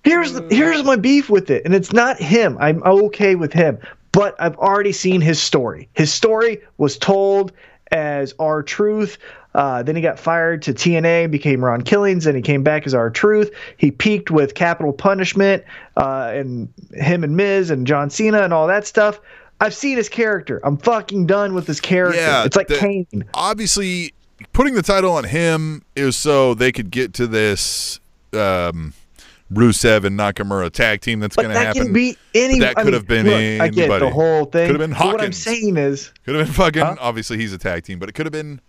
B: here's my beef with it. And it's not him. I'm okay with him. But I've already seen his story. His story was told as our Truth. Then he got fired to TNA, became Ron Killings, and he came back as R-Truth. He peaked with Capital Punishment and him and Miz and John Cena and all that stuff. I've seen his character. I'm fucking done with his character. Yeah, it's like Kane.
C: Obviously, putting the title on him is so they could get to this Rusev and Nakamura tag team that's going to happen.
B: Can be any,
C: that could have been anybody.
B: I get the whole thing.
C: Could have been Hawkins.
B: What I'm saying is,
C: could have been fucking. Obviously, he's a tag team, but it could have been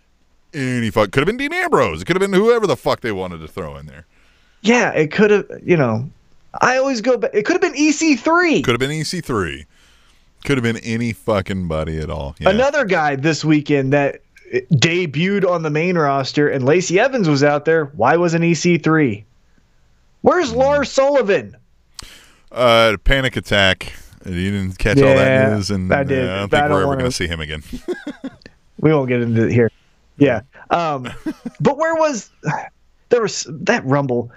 C: any fuck. Could have been Dean Ambrose. It could have been whoever the fuck they wanted to throw in there.
B: Yeah, it could have. I always go back. It could have been EC3.
C: Could have been EC3. Could have been any fucking buddy at all. Yeah.
B: Another guy this weekend that debuted on the main roster, and Lacey Evans was out there. Why wasn't EC3? Where's Lars Sullivan?
C: Panic attack. You didn't catch all that news, and
B: I did.
C: I don't think we're ever going to see him again.
B: We won't get into it here. Yeah. But where was that Rumble?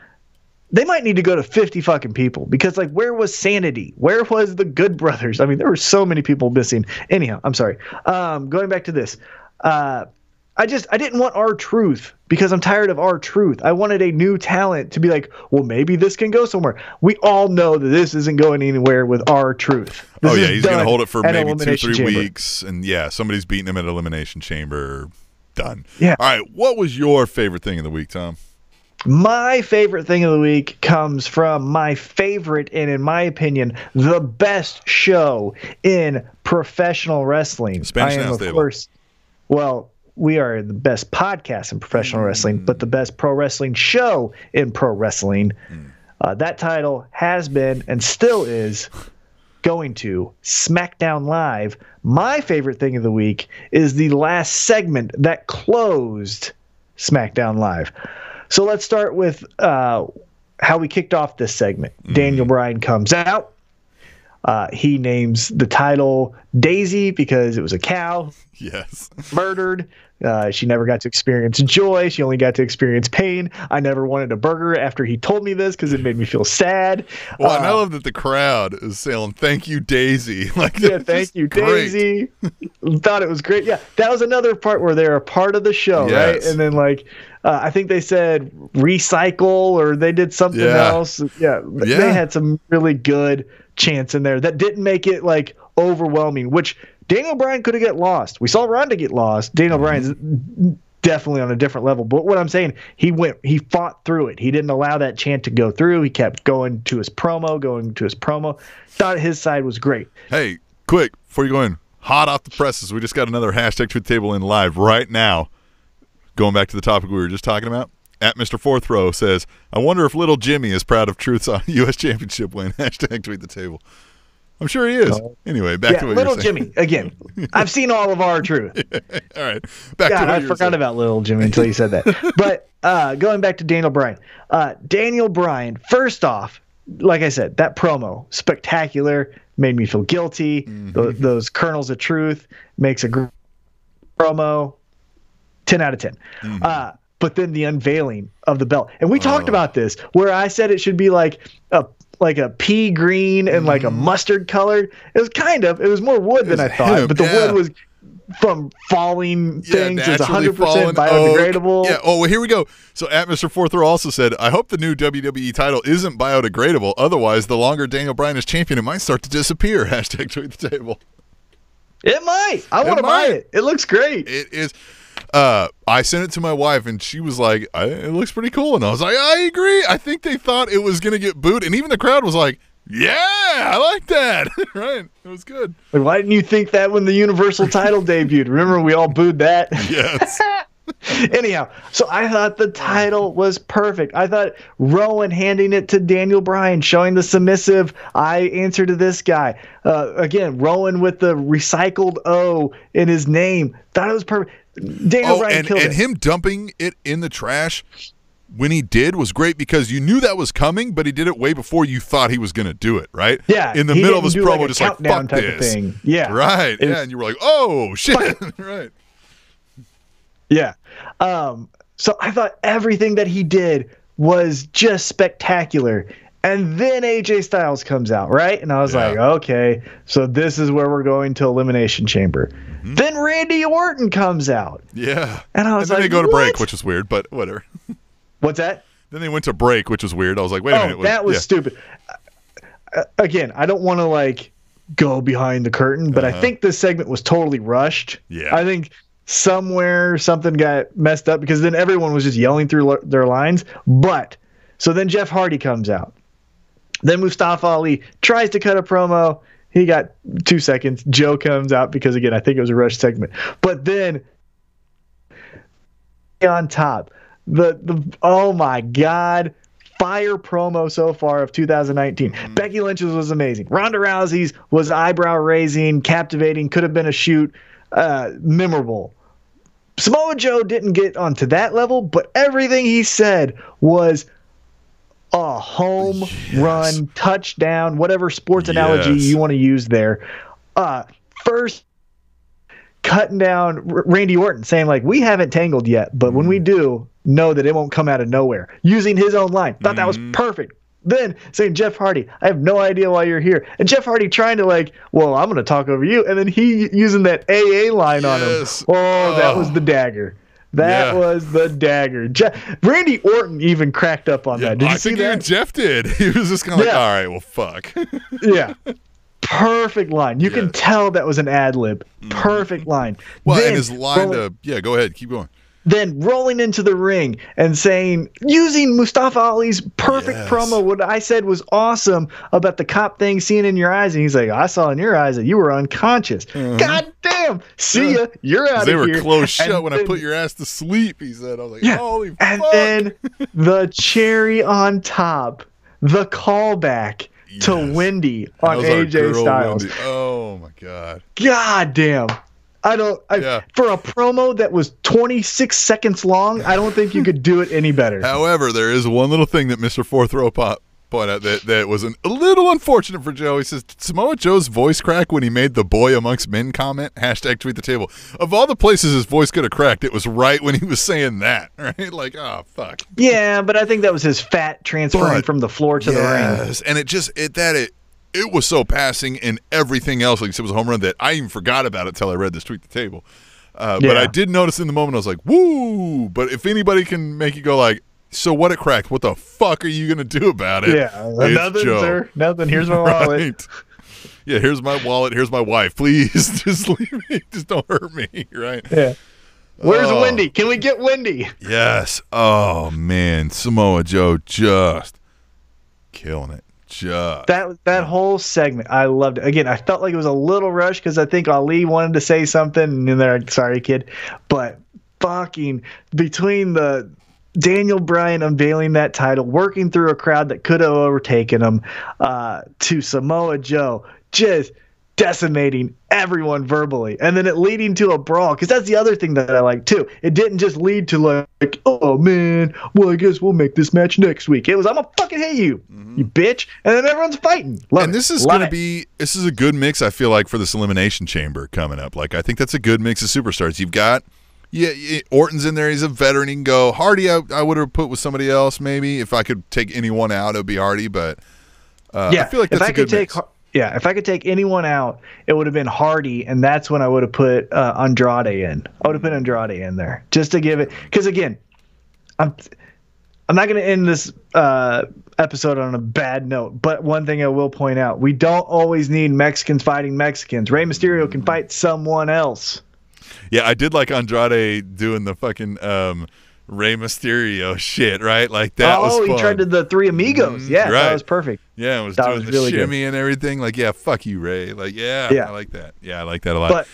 B: They might need to go to 50 fucking people, because where was Sanity? Where was the Good Brothers? I mean, there were so many people missing. Anyhow, I'm sorry. Going back to this. I didn't want R-Truth, because I'm tired of R-Truth. I wanted a new talent to be like, well, maybe this can go somewhere. We all know that this isn't going anywhere with R-Truth.
C: He's going to hold it for maybe 2-3 weeks, and somebody's beating him at Elimination Chamber. Done.
B: Yeah.
C: All right, what was your favorite thing of the week, Tom?
B: My favorite thing of the week comes from my favorite, and in my opinion, the best show in professional wrestling.
C: Spanish Announce Table.
B: Well, we are the best podcast in professional wrestling, but the best pro wrestling show in pro wrestling. That title has been and still is going to SmackDown Live. My favorite thing of the week is the last segment that closed SmackDown Live. So let's start with how we kicked off this segment. Daniel Bryan comes out. He names the title Daisy because it was a cow.
C: Yes.
B: Murdered. She never got to experience joy. She only got to experience pain. I never wanted a burger after he told me this because it made me feel sad.
C: Well, and I love that the crowd is saying, "Thank you, Daisy."
B: Thank you, Daisy. Thought it was great. Yeah, that was another part where they're a part of the show, right? And then I think they said recycle, or they did something else. Yeah, they had some really good chants in there that didn't make it overwhelming, which Daniel Bryan could have get lost. We saw Ronda get lost. Daniel Bryan's definitely on a different level. But what I'm saying, he fought through it. He didn't allow that chant to go through. He kept going to his promo. Thought his side was great.
C: Hey, quick, before you go in, hot off the presses, we just got another hashtag Truth Table in live right now. Going back to the topic we were just talking about, at Mr. Fourth Row says, I wonder if little Jimmy is proud of Truth's U.S. Championship win. Hashtag Tweet the Table. I'm sure he is. Anyway, back to what
B: little
C: you're saying.
B: Jimmy, again. I've seen all of R-Truth.
C: All right. Back to what
B: I forgot about little Jimmy until you said that. But going back to Daniel Bryan. Daniel Bryan, first off, like I said, that promo, spectacular, made me feel guilty. Those kernels of truth makes a great promo. 10 out of 10. But then the unveiling of the belt. And we talked about this, where I said it should be like a pea green and a mustard colored. It was more wood than I thought, but the wood was from falling things. It's 100% biodegradable.
C: Yeah. Oh, well, here we go. So at Mr. Fourth Row also said, I hope the new WWE title isn't biodegradable. Otherwise, the longer Daniel Bryan is champion, it might start to disappear. Hashtag Tweet the Table.
B: It might. I want to buy it. It looks great.
C: It is. I sent it to my wife, and she was like, it looks pretty cool. And I was like, I agree. I think they thought it was going to get booed. And even the crowd was like, yeah, I like that. Right. It was good.
B: Why didn't you think that when the Universal title debuted? Remember, we all booed that?
C: Yes.
B: Anyhow, so I thought the title was perfect. I thought Rowan handing it to Daniel Bryan, showing the submissive I answer to this guy. Again, Rowan with the recycled O in his name. Thought it was perfect. Daniel Bryan killed it.
C: And him dumping it in the trash when he did was great, because you knew that was coming, but he did it way before you thought he was going to do it, right?
B: Yeah.
C: In the middle of his promo, just like, fuck this.
B: Thing. Yeah.
C: Right. Yeah, and you were like, oh, shit. Right.
B: Yeah. So I thought everything that he did was just spectacular. And then AJ Styles comes out, right? And I was like, okay, so this is where we're going to Elimination Chamber. Mm-hmm. Then Randy Orton comes out.
C: Yeah.
B: And I was like,
C: then they go to break, which is weird, but whatever.
B: What's that?
C: Then they went to break, which was weird. I was like, wait a minute.
B: That was stupid. Again, I don't want to like go behind the curtain, but I think this segment was totally rushed.
C: Yeah.
B: I think somewhere something got messed up because then everyone was just yelling through their lines. But so then Jeff Hardy comes out. Then Mustafa Ali tries to cut a promo. He got 2 seconds. Joe comes out because, again, I think it was a rush segment. But then on top, the oh, my God, fire promo so far of 2019. Mm-hmm. Becky Lynch's was amazing. Ronda Rousey's was eyebrow-raising, captivating, could have been a shoot, memorable. Samoa Joe didn't get onto that level, but everything he said was a home run, touchdown, whatever sports analogy you want to use there. First, cutting down Randy Orton, saying, like, we haven't tangled yet, but when we do, know that it won't come out of nowhere. Using his own line. Thought that was perfect. Then saying, Jeff Hardy, I have no idea why you're here. And Jeff Hardy trying to like, well, I'm going to talk over you. And then he using that AA line on him. Oh, that was the dagger. That was the dagger. Randy Orton even cracked up on that. Did you see that?
C: Even Jeff did. He was just kind of like, all right, well, fuck.
B: Yeah. Perfect line. You can tell that was an ad lib. Perfect line.
C: Well, and his line go ahead. Keep going.
B: Then rolling into the ring and saying, using Mustafa Ali's perfect promo, what I said was awesome about the cop thing, seeing in your eyes. And he's like, I saw in your eyes that you were unconscious. God damn. See ya. You're out of here.
C: They were closed shut when I put your ass to sleep, he said. I was like, holy fuck.
B: And then the cherry on top, the callback to Wendy on AJ Styles.
C: Wendy. Oh, my God.
B: God damn. For a promo that was 26 seconds long, I don't think you could do it any better.
C: However, there is one little thing that Mr. Fourth Row pointed out that was a little unfortunate for Joe. He says, Samoa Joe's voice crack when he made the boy amongst men comment, #tweet the table. Of all the places his voice could have cracked, it was right when he was saying that, right? Like, oh, fuck.
B: Yeah, but I think that was his fat transferring from the floor to the ring.
C: Yes, and it was so passing and everything else. Like you said, it was a home run that I even forgot about it till I read this tweet the table. But I did notice in the moment, I was like, woo! But if anybody can make you go like, so what it cracked, what the fuck are you going to do about it?
B: Yeah, nothing, sir. Nothing. Here's my wallet.
C: Right. Yeah, here's my wallet. Here's my wife. Please, just leave me. Just don't hurt me, right?
B: Yeah. Where's Wendy? Can we get Wendy?
C: Yes. Oh, man. Samoa Joe just killing it.
B: That whole segment, I loved it. Again, I felt like it was a little rushed because I think Ali wanted to say something, and then they're like, sorry, kid. But fucking between the Daniel Bryan unveiling that title, working through a crowd that could have overtaken him, to Samoa Joe just decimating everyone verbally, and then it leading to a brawl, because that's the other thing that I like too. It didn't just lead to like, oh man, well I guess we'll make this match next week. It was, I'm gonna fucking hate you, you bitch, and then everyone's fighting.
C: This is a good mix, I feel like, for this Elimination Chamber coming up. Like, I think that's a good mix of superstars. You've got Orton's in there, he's a veteran, he can go. Hardy I would have put with somebody else maybe. If I could take anyone out, it would be Hardy, but I feel like that's a good mix.
B: Yeah, if I could take anyone out, it would have been Hardy, and that's when I would have put Andrade in. I would have put Andrade in there just to give it, because again, I'm not going to end this episode on a bad note, but one thing I will point out: we don't always need Mexicans fighting Mexicans. Rey Mysterio can fight someone else.
C: Yeah, I did like Andrade doing the fucking Rey Mysterio shit, right? Like that was fun.
B: He tried to the Three Amigos. Yeah, that was perfect.
C: Yeah, it was doing the really shimmy and everything. Like, yeah, fuck you, Ray. Like, I like that. Yeah, I like that a lot.
B: But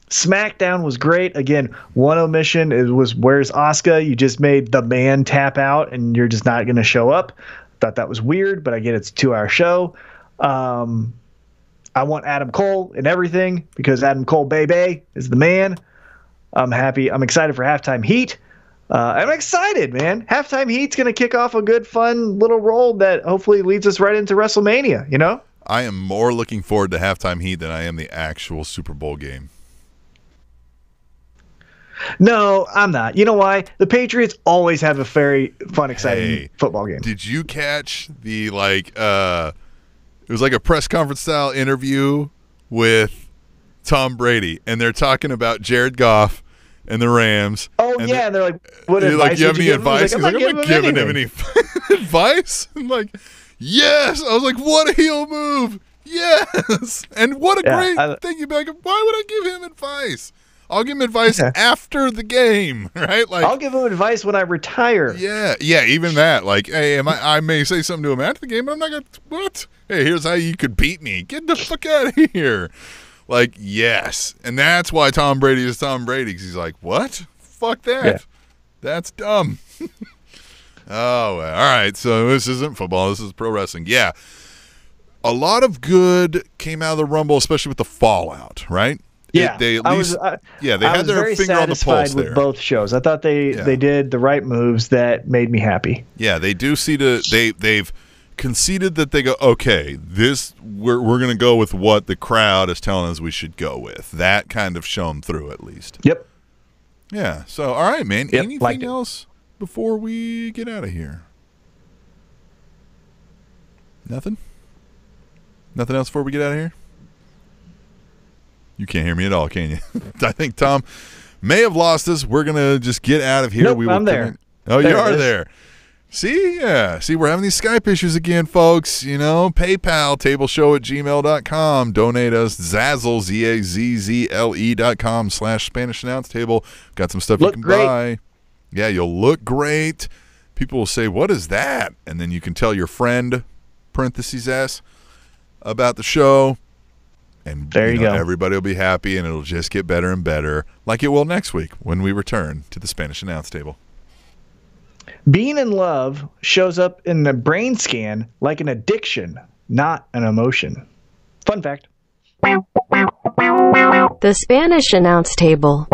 B: Smackdown was great. Again, one omission was where's Asuka? You just made the man tap out, and you're just not going to show up. Thought that was weird, but I get it's a 2-hour show. I want Adam Cole and everything because Adam Cole, baby, is the man. I'm happy. I'm excited for Halftime Heat. I'm excited, man. Halftime Heat's going to kick off a good, fun little roll that hopefully leads us right into WrestleMania, you know?
C: I am more looking forward to Halftime Heat than I am the actual Super Bowl game.
B: No, I'm not. You know why? The Patriots always have a very fun, exciting football game.
C: Did you catch the it was like a press conference style interview with Tom Brady, and they're talking about Jared Goff and the Rams.
B: Oh, and yeah, and they're like, what advice
C: you have any advice?
B: He's like, I'm not giving him
C: any advice. I'm like, yes. I was like, what a heel move. Yes. And what a great thing. You'd be like, why would I give him advice? I'll give him advice after the game, right? Like,
B: I'll give him advice when I retire.
C: Yeah, even that. Like, hey, I may say something to him after the game, but I'm not going to, what? Hey, here's how you could beat me. Get the fuck out of here. Like, yes. And that's why Tom Brady is Tom Brady, because he's like, what? Fuck that. Yeah. That's dumb. Oh, all right. So this isn't football. This is pro wrestling. Yeah. A lot of good came out of the Rumble, especially with the fallout, right?
B: Yeah,
C: they at least, they had their finger on the pulse there.
B: With both shows. I thought they did the right moves that made me happy.
C: Yeah, they do they've conceded that they go, okay, this we're going to go with what the crowd is telling us we should go with. That kind of shone through at least.
B: Yep.
C: Yeah. So all right, man. Yep, anything else before we get out of here? Nothing else before we get out of here? You can't hear me at all, can you? I think Tom may have lost us. We're going to just get out of here.
B: Nope, I'm there.
C: Oh, you are there. See? Yeah. See, we're having these Skype issues again, folks. You know, PayPal, tableshow@gmail.com. Donate us, Zazzle, ZAZZLE.com/Spanish Announce Table. Got some stuff you can buy. Yeah, you'll look great. People will say, what is that? And then you can tell your friend, parentheses S, about the show. And
B: there you go.
C: Everybody will be happy, and it'll just get better and better, like it will next week when we return to the Spanish Announce Table.
B: Being in love shows up in the brain scan like an addiction, not an emotion. Fun fact.
A: The Spanish Announce Table.